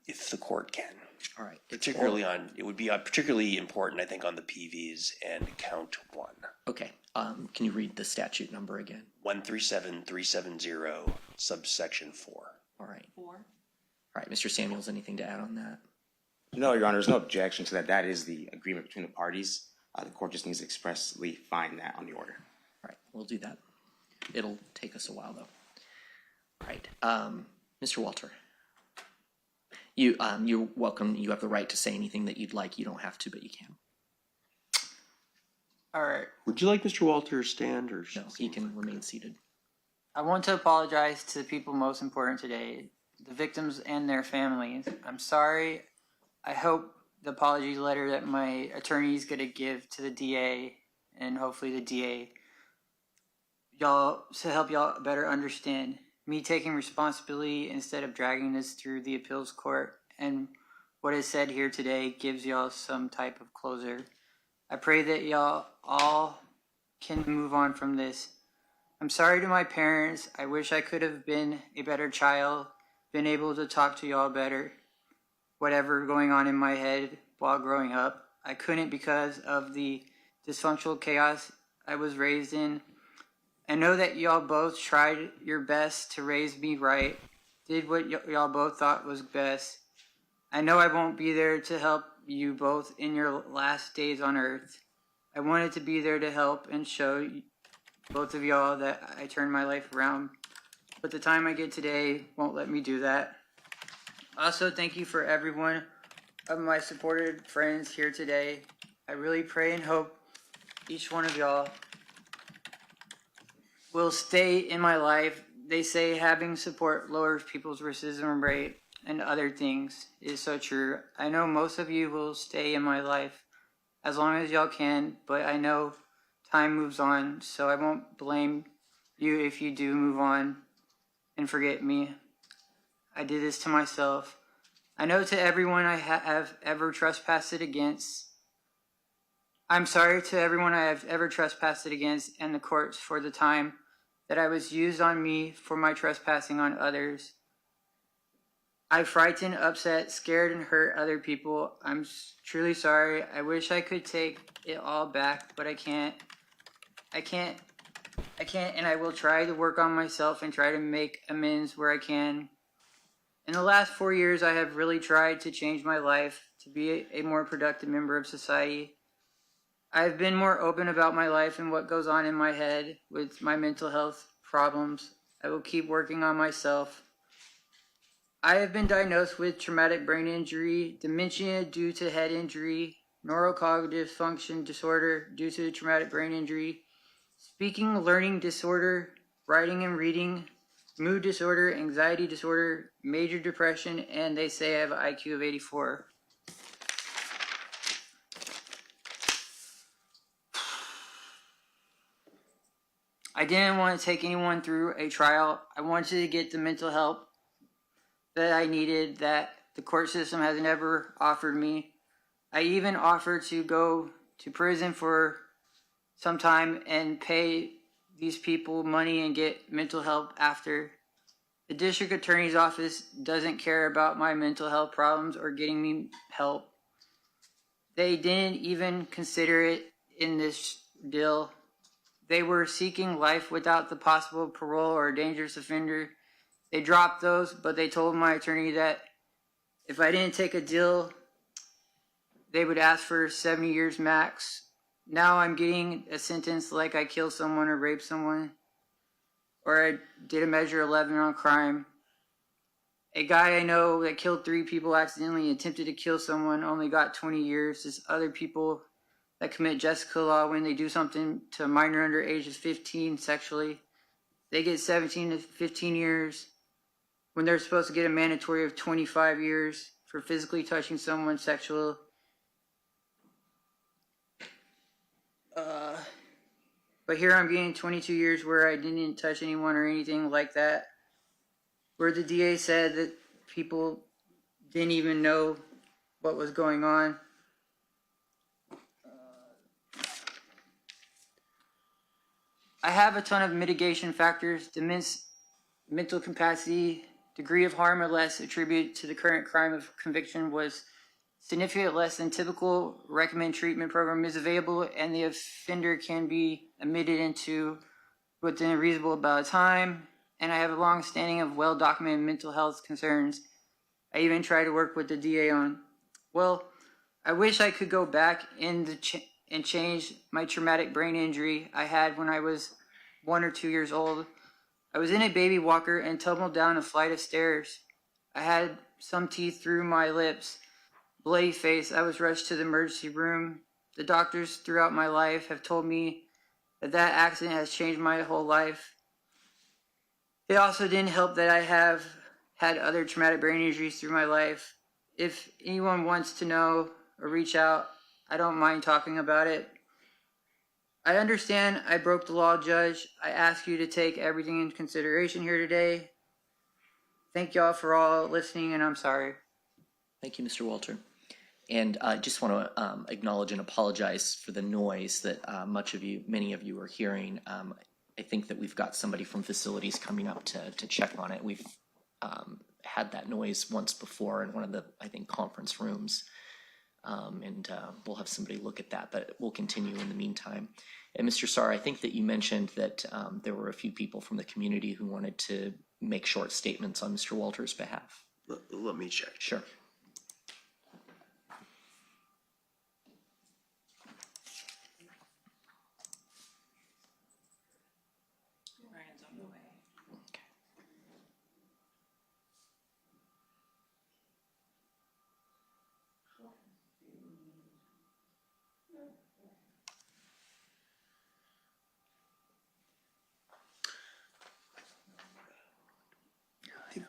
If the court can. All right. It would be particularly important, I think, on the PVs and count 1. Okay. Can you read the statute number again? 137370 subsection 4. All right. 4. All right, Mr. Samuels, anything to add on that? No, Your Honor, there's no objection to that. That is the agreement between the parties. The court just needs to expressly find that on the order. All right, we'll do that. It'll take us a while, though. All right, Mr. Walter, you're welcome. You have the right to say anything that you'd like. You don't have to, but you can. All right. Would you like Mr. Walter to stand, or? No, he can remain seated. I want to apologize to the people most important today, the victims and their families. I'm sorry. I hope the apology letter that my attorney is going to give to the DA, and hopefully the DA, y'all, to help y'all better understand me taking responsibility instead of dragging this through the appeals court, and what is said here today gives y'all some type of closure. I pray that y'all all can move on from this. I'm sorry to my parents. I wish I could have been a better child, been able to talk to y'all better. Whatever going on in my head while growing up, I couldn't because of the dysfunctional chaos I was raised in. I know that y'all both tried your best to raise me right, did what y'all both thought was best. I know I won't be there to help you both in your last days on earth. I wanted to be there to help and show both of y'all that I turned my life around, but the time I get today won't let me do that. Also, thank you for every one of my supported friends here today. I really pray and hope each one of y'all will stay in my life. They say having support lowers people's racism rate and other things is so true. I know most of you will stay in my life as long as y'all can, but I know time moves on, so I won't blame you if you do move on and forget me. I did this to myself. I know to everyone I have ever trespassed against. I'm sorry to everyone I have ever trespassed against and the courts for the time that I was used on me for my trespassing on others. I frightened, upset, scared, and hurt other people. I'm truly sorry. I wish I could take it all back, but I can't. I can't, and I will try to work on myself and try to make amends where I can. In the last 4 years, I have really tried to change my life to be a more productive member of society. I've been more open about my life and what goes on in my head with my mental health problems. I will keep working on myself. I have been diagnosed with traumatic brain injury, dementia due to head injury, neurocognitive function disorder due to traumatic brain injury, speaking learning disorder, writing and reading, mood disorder, anxiety disorder, major depression, and they say I have an IQ of 84. I didn't want to take anyone through a trial. I wanted to get the mental help that I needed that the court system has never offered me. I even offered to go to prison for some time and pay these people money and get mental help after. The district attorney's office doesn't care about my mental health problems or getting me help. They didn't even consider it in this deal. They were seeking life without the possible parole or dangerous offender. They dropped those, but they told my attorney that if I didn't take a deal, they would ask for 70 years max. Now I'm getting a sentence like I killed someone or raped someone, or I did a measure 11 on crime. A guy I know that killed 3 people accidentally attempted to kill someone only got 20 years. There's other people that commit Jessica law when they do something to a minor under age of 15 sexually. They get 17 to 15 years when they're supposed to get a mandatory of 25 years for physically touching someone sexual. But here I'm getting 22 years where I didn't touch anyone or anything like that. Where the DA said that people didn't even know what was going on. I have a ton of mitigation factors. Dementia, mental capacity, degree of harm or less attributed to the current crime of conviction was significantly less than typical. Recommend treatment program is available and the offender can be admitted into within a reasonable amount of time. And I have a long standing of well-documented mental health concerns. I even try to work with the DA on. Well, I wish I could go back and change my traumatic brain injury I had when I was 1 or 2 years old. I was in a baby walker and tumbled down a flight of stairs. I had some teeth through my lips, bloody face. I was rushed to the emergency room. The doctors throughout my life have told me that that accident has changed my whole life. It also didn't help that I have had other traumatic brain injuries through my life. If anyone wants to know or reach out, I don't mind talking about it. I understand I broke the law, Judge. I ask you to take everything into consideration here today. Thank y'all for all listening, and I'm sorry. Thank you, Mr. Walter. And I just want to acknowledge and apologize for the noise that many of you are hearing. I think that we've got somebody from facilities coming up to check on it. We've had that noise once before in one of the, I think, conference rooms. And we'll have somebody look at that, but we'll continue in the meantime. And Mr. Sarr, I think that you mentioned that there were a few people from the community who wanted to make short statements on Mr. Walter's behalf. Let me check. Sure.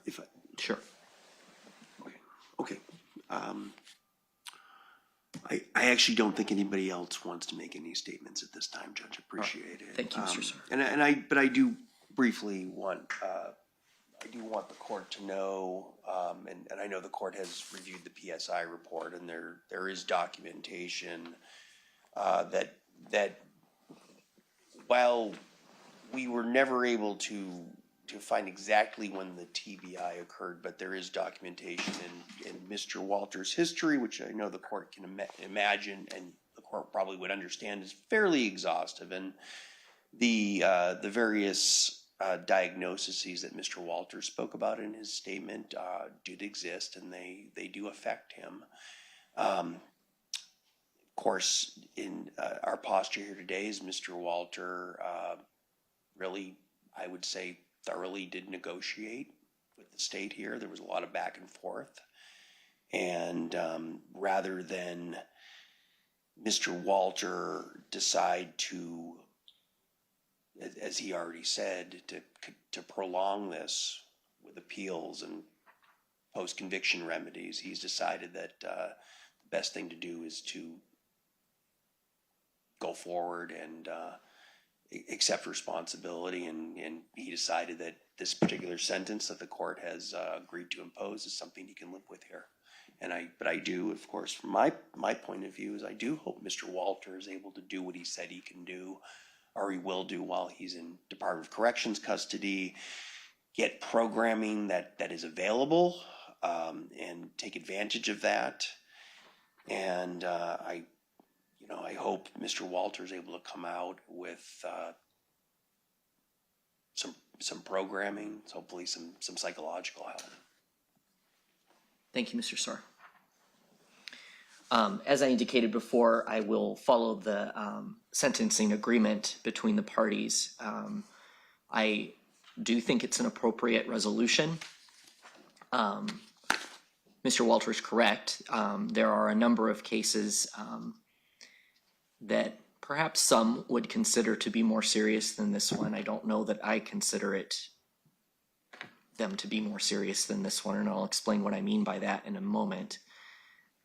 If I, Sure. okay. I actually don't think anybody else wants to make any statements at this time, Judge. Appreciate it. Thank you, Mr. Sarr. But I do briefly want, I do want the court to know, and I know the court has reviewed the PSI report, and there is documentation that while we were never able to find exactly when the TBI occurred, but there is documentation in Mr. Walter's history, which I know the court can imagine, and the court probably would understand is fairly exhaustive. And the various diagnoses that Mr. Walter spoke about in his statement did exist, and they do affect him. Of course, in our posture here today is Mr. Walter really, I would say, thoroughly did negotiate with the state here. There was a lot of back and forth. And rather than Mr. Walter decide to, as he already said, to prolong this with appeals and post-conviction remedies, he's decided that the best thing to do is to go forward and accept responsibility, and he decided that this particular sentence that the court has agreed to impose is something he can live with here. But I do, of course, from my point of view, is I do hope Mr. Walter is able to do what he said he can do, or he will do while he's in Department of Corrections custody, get programming that is available, and take advantage of that. And I hope Mr. Walter is able to come out with some programming, hopefully some psychological help. Thank you, Mr. Starr. As I indicated before, I will follow the sentencing agreement between the parties. I do think it's an appropriate resolution. Mr. Walter is correct. There are a number of cases that perhaps some would consider to be more serious than this one. I don't know that I consider them to be more serious than this one, and I'll explain what I mean by that in a moment.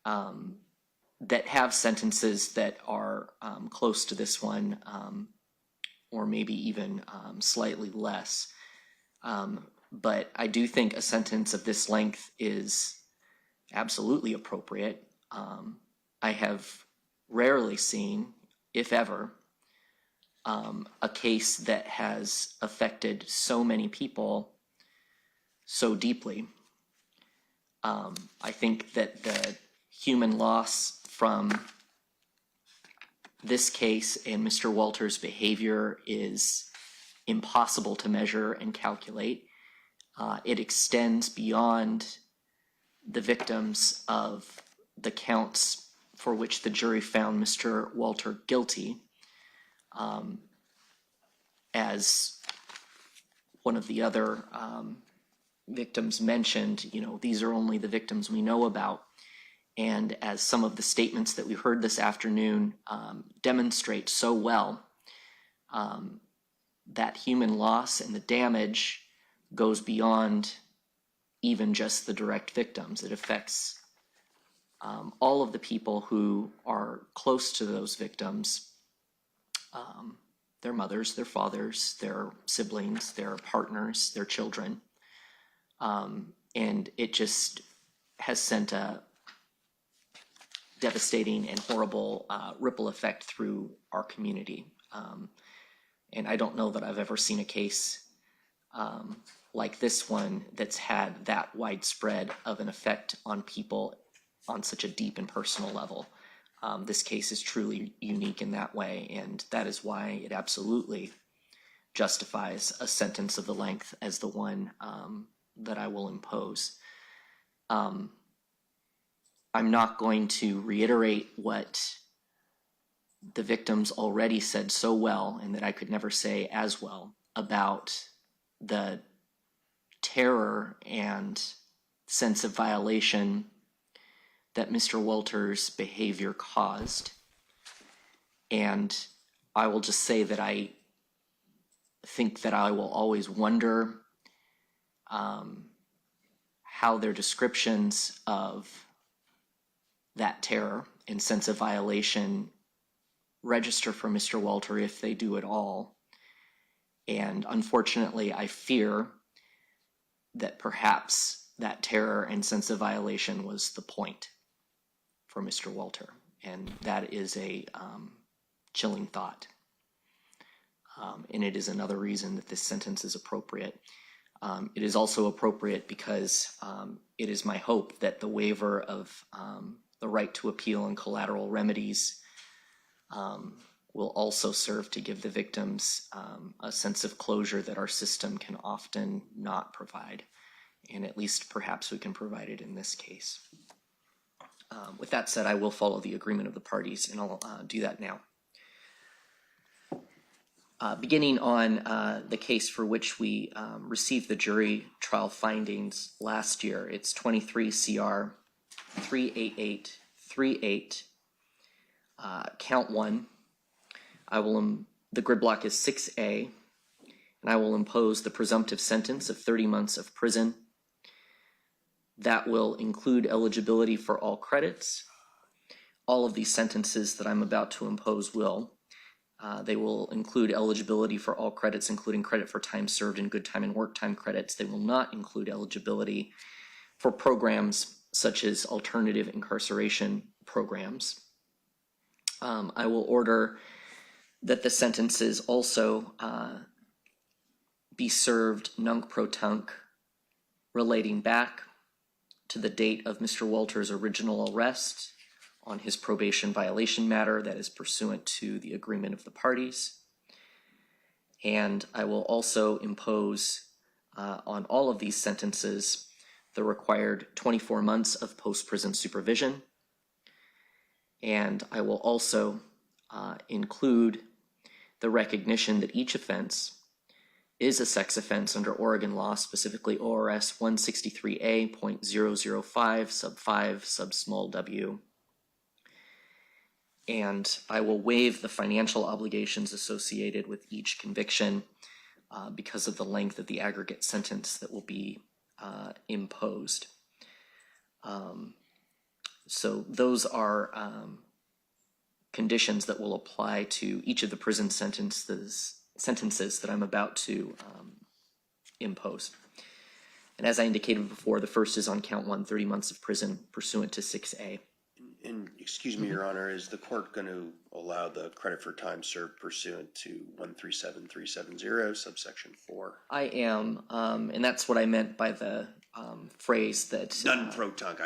That have sentences that are close to this one, or maybe even slightly less. But I do think a sentence of this length is absolutely appropriate. I have rarely seen, if ever, a case that has affected so many people so deeply. I think that the human loss from this case and Mr. Walter's behavior is impossible to measure and calculate. It extends beyond the victims of the counts for which the jury found Mr. Walter guilty. As one of the other victims mentioned, these are only the victims we know about. And as some of the statements that we heard this afternoon demonstrate so well, that human loss and the damage goes beyond even just the direct victims. It affects all of the people who are close to those victims, their mothers, their fathers, their siblings, their partners, their children. And it just has sent a devastating and horrible ripple effect through our community. And I don't know that I've ever seen a case like this one that's had that widespread of an effect on people on such a deep and personal level. This case is truly unique in that way, and that is why it absolutely justifies a sentence of the length as the one that I will impose. I'm not going to reiterate what the victims already said so well, and that I could never say as well, about the terror and sense of violation that Mr. Walter's behavior caused. And I will just say that I think that I will always wonder how their descriptions of that terror and sense of violation register for Mr. Walter, if they do at all. And unfortunately, I fear that perhaps that terror and sense of violation was the point for Mr. Walter. And that is a chilling thought. and it is another reason that this sentence is appropriate. It is also appropriate because it is my hope that the waiver of the right to appeal and collateral remedies will also serve to give the victims a sense of closure that our system can often not provide. And at least perhaps we can provide it in this case. With that said, I will follow the agreement of the parties, and I'll do that now. Beginning on the case for which we received the jury trial findings last year, it's 23 CR 38838, count 1. The grid block is 6A, and I will impose the presumptive sentence of 30 months of prison. That will include eligibility for all credits. All of these sentences that I'm about to impose will. They will include eligibility for all credits, including credit for time served and good time and work time credits. They will not include eligibility for programs such as alternative incarceration programs. I will order that the sentences also be served nunc pro tunc, relating back to the date of Mr. Walter's original arrest on his probation violation matter that is pursuant to the agreement of the parties. And I will also impose on all of these sentences the required 24 months of post-prison supervision. And I will also include the recognition that each offense is a sex offense under Oregon law, specifically ORS 163A.005 sub 5 sub small w. And I will waive the financial obligations associated with each conviction because of the length of the aggregate sentence that will be imposed. So those are conditions that will apply to each of the prison sentences that I'm about to impose. And as I indicated before, the first is on count 1, 30 months of prison pursuant to 6A. And excuse me, Your Honor, is the court going to allow the credit for time served pursuant to 137370 subsection 4? I am, and that's what I meant by the phrase that None pro tunc.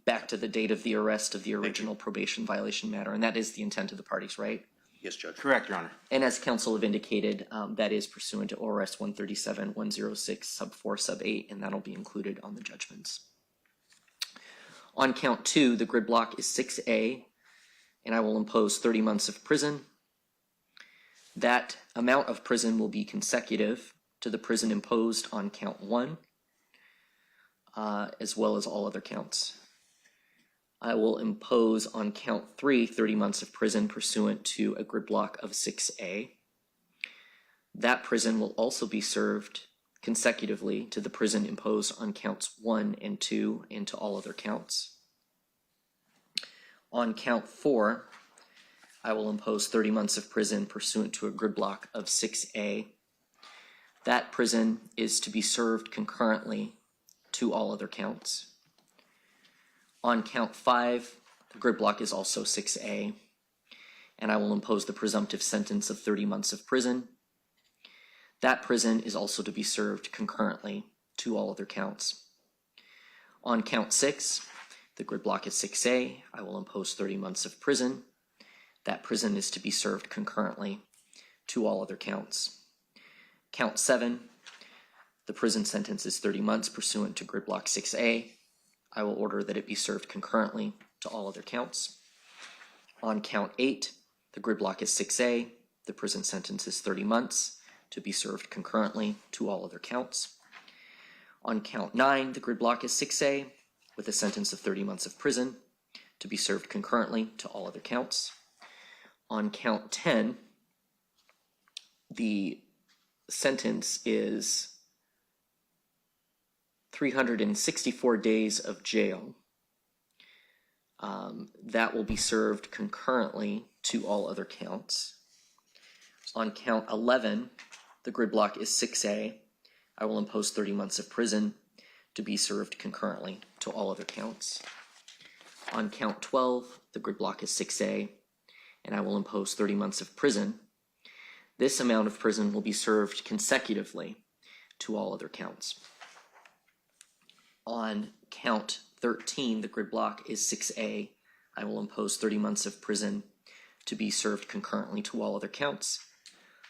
back to the date of the arrest of the original probation violation matter, and that is the intent of the parties, right? Yes, Judge. Correct, Your Honor. And as counsel have indicated, that is pursuant to ORS 137.106 sub 4 sub 8, and that'll be included on the judgments. On count 2, the grid block is 6A, and I will impose 30 months of prison. That amount of prison will be consecutive to the prison imposed on count 1, as well as all other counts. I will impose on count 3 30 months of prison pursuant to a grid block of 6A. That prison will also be served consecutively to the prison imposed on counts 1 and 2 and to all other counts. On count 4, I will impose 30 months of prison pursuant to a grid block of 6A. That prison is to be served concurrently to all other counts. On count 5, the grid block is also 6A, and I will impose the presumptive sentence of 30 months of prison. That prison is also to be served concurrently to all other counts. On count 6, the grid block is 6A. I will impose 30 months of prison. That prison is to be served concurrently to all other counts. Count 7, the prison sentence is 30 months pursuant to grid block 6A. I will order that it be served concurrently to all other counts. On count 8, the grid block is 6A. The prison sentence is 30 months to be served concurrently to all other counts. On count 9, the grid block is 6A with a sentence of 30 months of prison to be served concurrently to all other counts. On count 10, the sentence is 364 days of jail. That will be served concurrently to all other counts. On count 11, the grid block is 6A. I will impose 30 months of prison to be served concurrently to all other counts. On count 12, the grid block is 6A, and I will impose 30 months of prison. This amount of prison will be served consecutively to all other counts. On count 13, the grid block is 6A. I will impose 30 months of prison to be served concurrently to all other counts.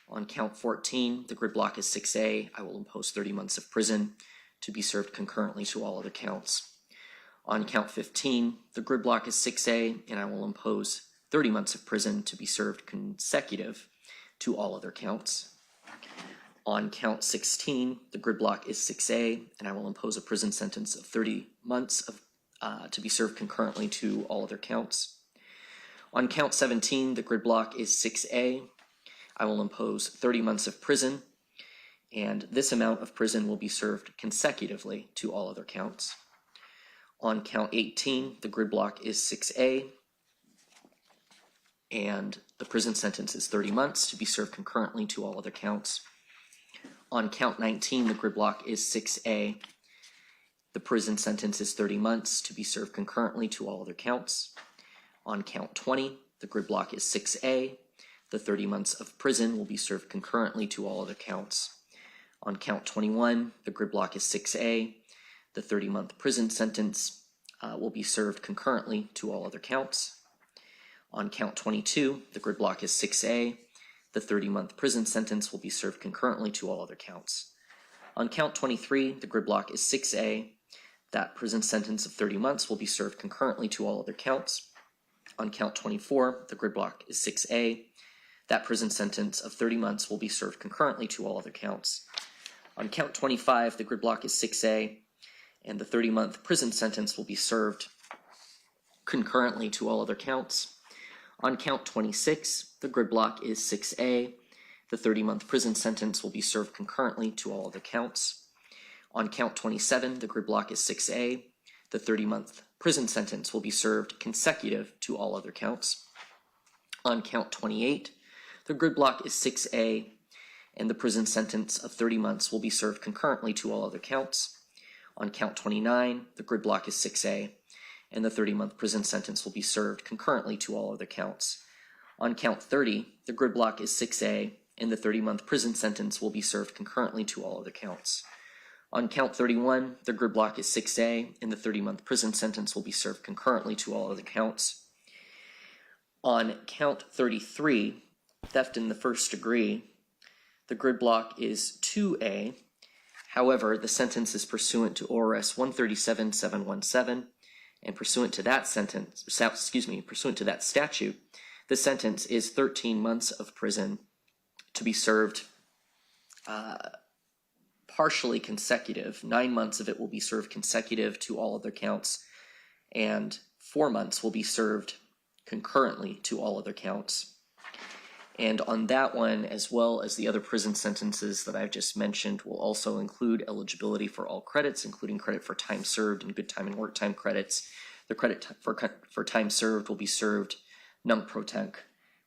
On count 14, the grid block is 6A. I will impose 30 months of prison to be served concurrently to all other counts. On count 15, the grid block is 6A, and I will impose 30 months of prison to be served consecutive to all other counts. On count 16, the grid block is 6A, and I will impose a prison sentence of 30 months to be served concurrently to all other counts. On count 17, the grid block is 6A. I will impose 30 months of prison, and this amount of prison will be served consecutively to all other counts. On count 18, the grid block is 6A, and the prison sentence is 30 months to be served concurrently to all other counts. On count 19, the grid block is 6A. The prison sentence is 30 months to be served concurrently to all other counts. On count 20, the grid block is 6A. The 30 months of prison will be served concurrently to all other counts. On count 21, the grid block is 6A. The 30-month prison sentence will be served concurrently to all other counts. On count 22, the grid block is 6A. The 30-month prison sentence will be served concurrently to all other counts. On count 23, the grid block is 6A. That prison sentence of 30 months will be served concurrently to all other counts. On count 24, the grid block is 6A. That prison sentence of 30 months will be served concurrently to all other counts. On count 25, the grid block is 6A, and the 30-month prison sentence will be served concurrently to all other counts. On count 26, the grid block is 6A. The 30-month prison sentence will be served concurrently to all other counts. On count 27, the grid block is 6A. The 30-month prison sentence will be served consecutive to all other counts. On count 28, the grid block is 6A, and the prison sentence of 30 months will be served concurrently to all other counts. On count 29, the grid block is 6A, and the 30-month prison sentence will be served concurrently to all other counts. On count 30, the grid block is 6A, and the 30-month prison sentence will be served concurrently to all other counts. On count 31, the grid block is 6A, and the 30-month prison sentence will be served concurrently to all other counts. On count 33, theft in the first degree, the grid block is 2A. However, the sentence is pursuant to ORS 137-717, and pursuant to that statute, the sentence is 13 months of prison to be served partially consecutive. 9 months of it will be served consecutive to all other counts, and 4 months will be served concurrently to all other counts. And on that one, as well as the other prison sentences that I've just mentioned, will also include eligibility for all credits, including credit for time served and good time and work time credits. The credit for time served will be served nunc-pro-tunc,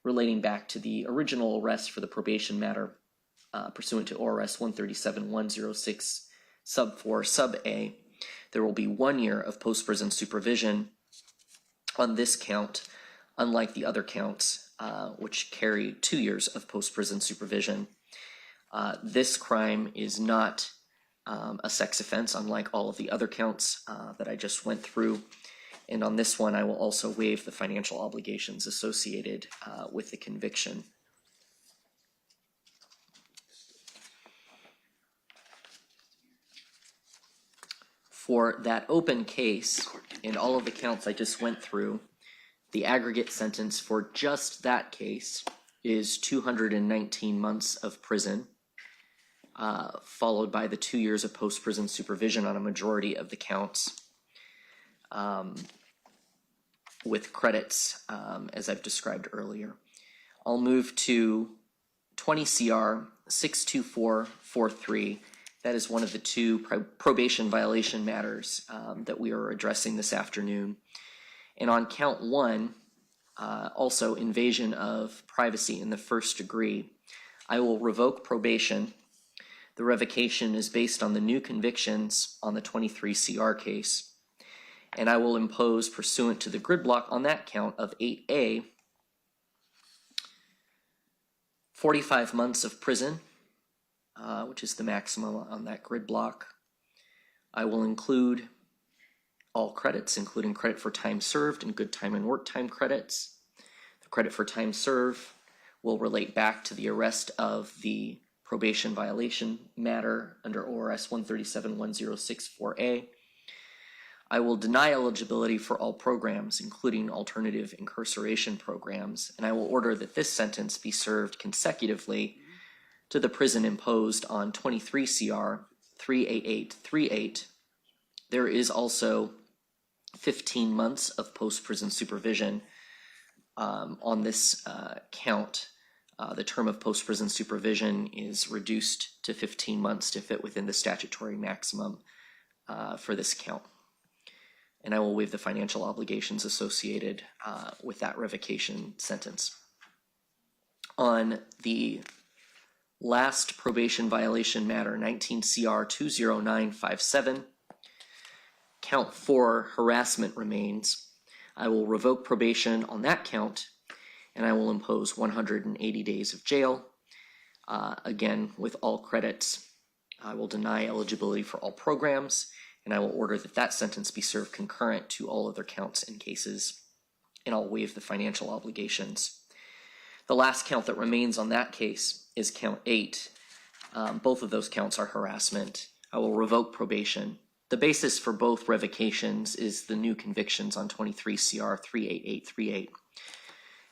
relating back to the original arrest for the probation matter pursuant to ORS 137-106 sub 4 sub A. There will be 1 year of post-prison supervision on this count, unlike the other counts, which carry 2 years of post-prison supervision. This crime is not a sex offense, unlike all of the other counts that I just went through. And on this one, I will also waive the financial obligations associated with the conviction. For that open case, and all of the counts I just went through, the aggregate sentence for just that case is 219 months of prison, followed by the 2 years of post-prison supervision on a majority of the counts, with credits, as I've described earlier. I'll move to 20 CR 62443. That is one of the 2 probation violation matters that we are addressing this afternoon. And on count 1, also invasion of privacy in the first degree, I will revoke probation. The revocation is based on the new convictions on the 23 CR case. And I will impose, pursuant to the grid block on that count of 8A, 45 months of prison, which is the maximum on that grid block. I will include all credits, including credit for time served and good time and work time credits. The credit for time served will relate back to the arrest of the probation violation matter under ORS 137.1064A. I will deny eligibility for all programs, including alternative incarceration programs, and I will order that this sentence be served consecutively to the prison imposed on 23 CR 38838. There is also 15 months of post-prison supervision on this count. The term of post-prison supervision is reduced to 15 months to fit within the statutory maximum for this count. And I will waive the financial obligations associated with that revocation sentence. On the last probation violation matter, 19 CR 20957, count 4 harassment remains. I will revoke probation on that count, and I will impose 180 days of jail. Again, with all credits. I will deny eligibility for all programs, and I will order that that sentence be served concurrent to all other counts and cases, and I'll waive the financial obligations. The last count that remains on that case is count 8. Both of those counts are harassment. I will revoke probation. The basis for both revocations is the new convictions on 23 CR 38838.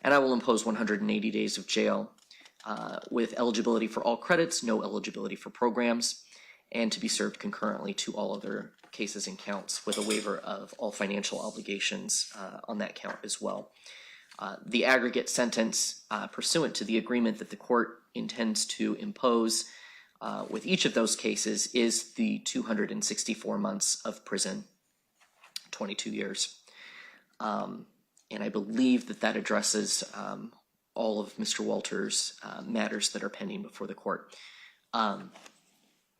And I will impose 180 days of jail with eligibility for all credits, no eligibility for programs, and to be served concurrently to all other cases and counts with a waiver of all financial obligations on that count as well. The aggregate sentence pursuant to the agreement that the court intends to impose with each of those cases is the 264 months of prison, 22 years. And I believe that that addresses all of Mr. Walter's matters that are pending before the court.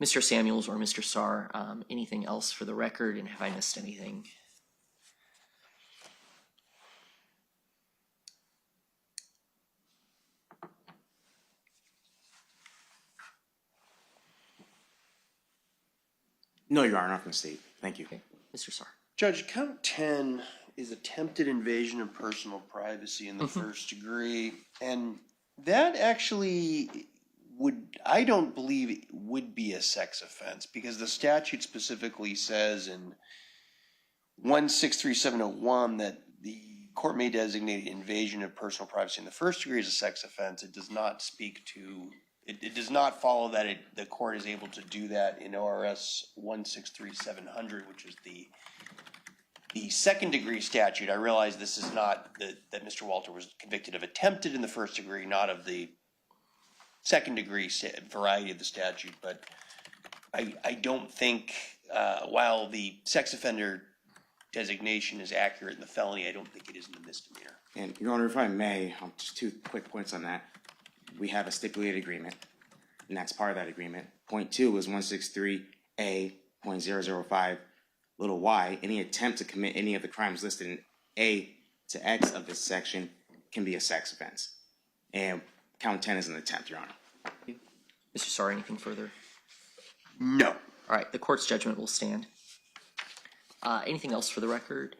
Mr. Samuels or Mr. Sarr, anything else for the record, and have I missed anything? No, Your Honor, not from the state. Thank you. Okay, Mr. Sarr. Judge, count 10 is attempted invasion of personal privacy in the first degree, and that actually I don't believe it would be a sex offense, because the statute specifically says in 163.701 that the court may designate invasion of personal privacy in the first degree as a sex offense. It does not speak to, it does not follow that the court is able to do that in ORS 163.700, which is the second degree statute. I realize this is not that Mr. Walter was convicted of attempted in the first degree, not of the second degree variety of the statute, but I don't think, while the sex offender designation is accurate in the felony, I don't think it is in the misdemeanor. And Your Honor, if I may, just 2 quick points on that. We have a stipulated agreement, and that's part of that agreement. Point 2 is 163A.005 little y. Any attempt to commit any of the crimes listed in A to X of this section can be a sex offense. And count 10 is an attempt, Your Honor. Mr. Sarr, anything further? No. All right, the court's judgment will stand. Anything else for the record?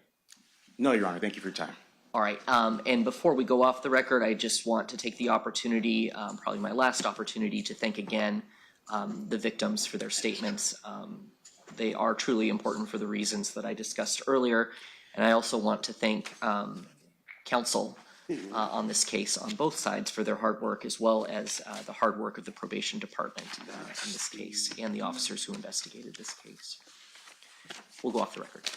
No, Your Honor. Thank you for your time. All right, and before we go off the record, I just want to take the opportunity, probably my last opportunity, to thank again the victims for their statements. They are truly important for the reasons that I discussed earlier. And I also want to thank counsel on this case on both sides for their hard work, as well as the hard work of the probation department in this case and the officers who investigated this case. We'll go off the record.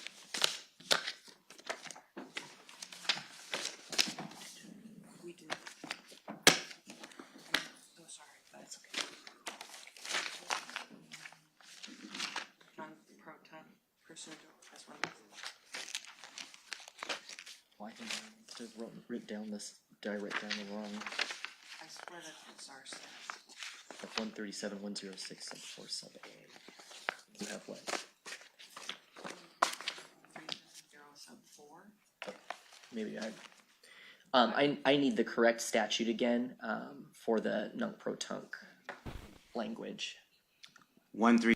We did. Oh, sorry. That's okay. Non-pro temp person as well. Well, I think I wrote down this. Did I write down the wrong? I swear that it's our staff. 137.106 sub 4 sub A. You have what? 3 sub 4. Maybe I. I need the correct statute again, for the nunc pro tunc language. 13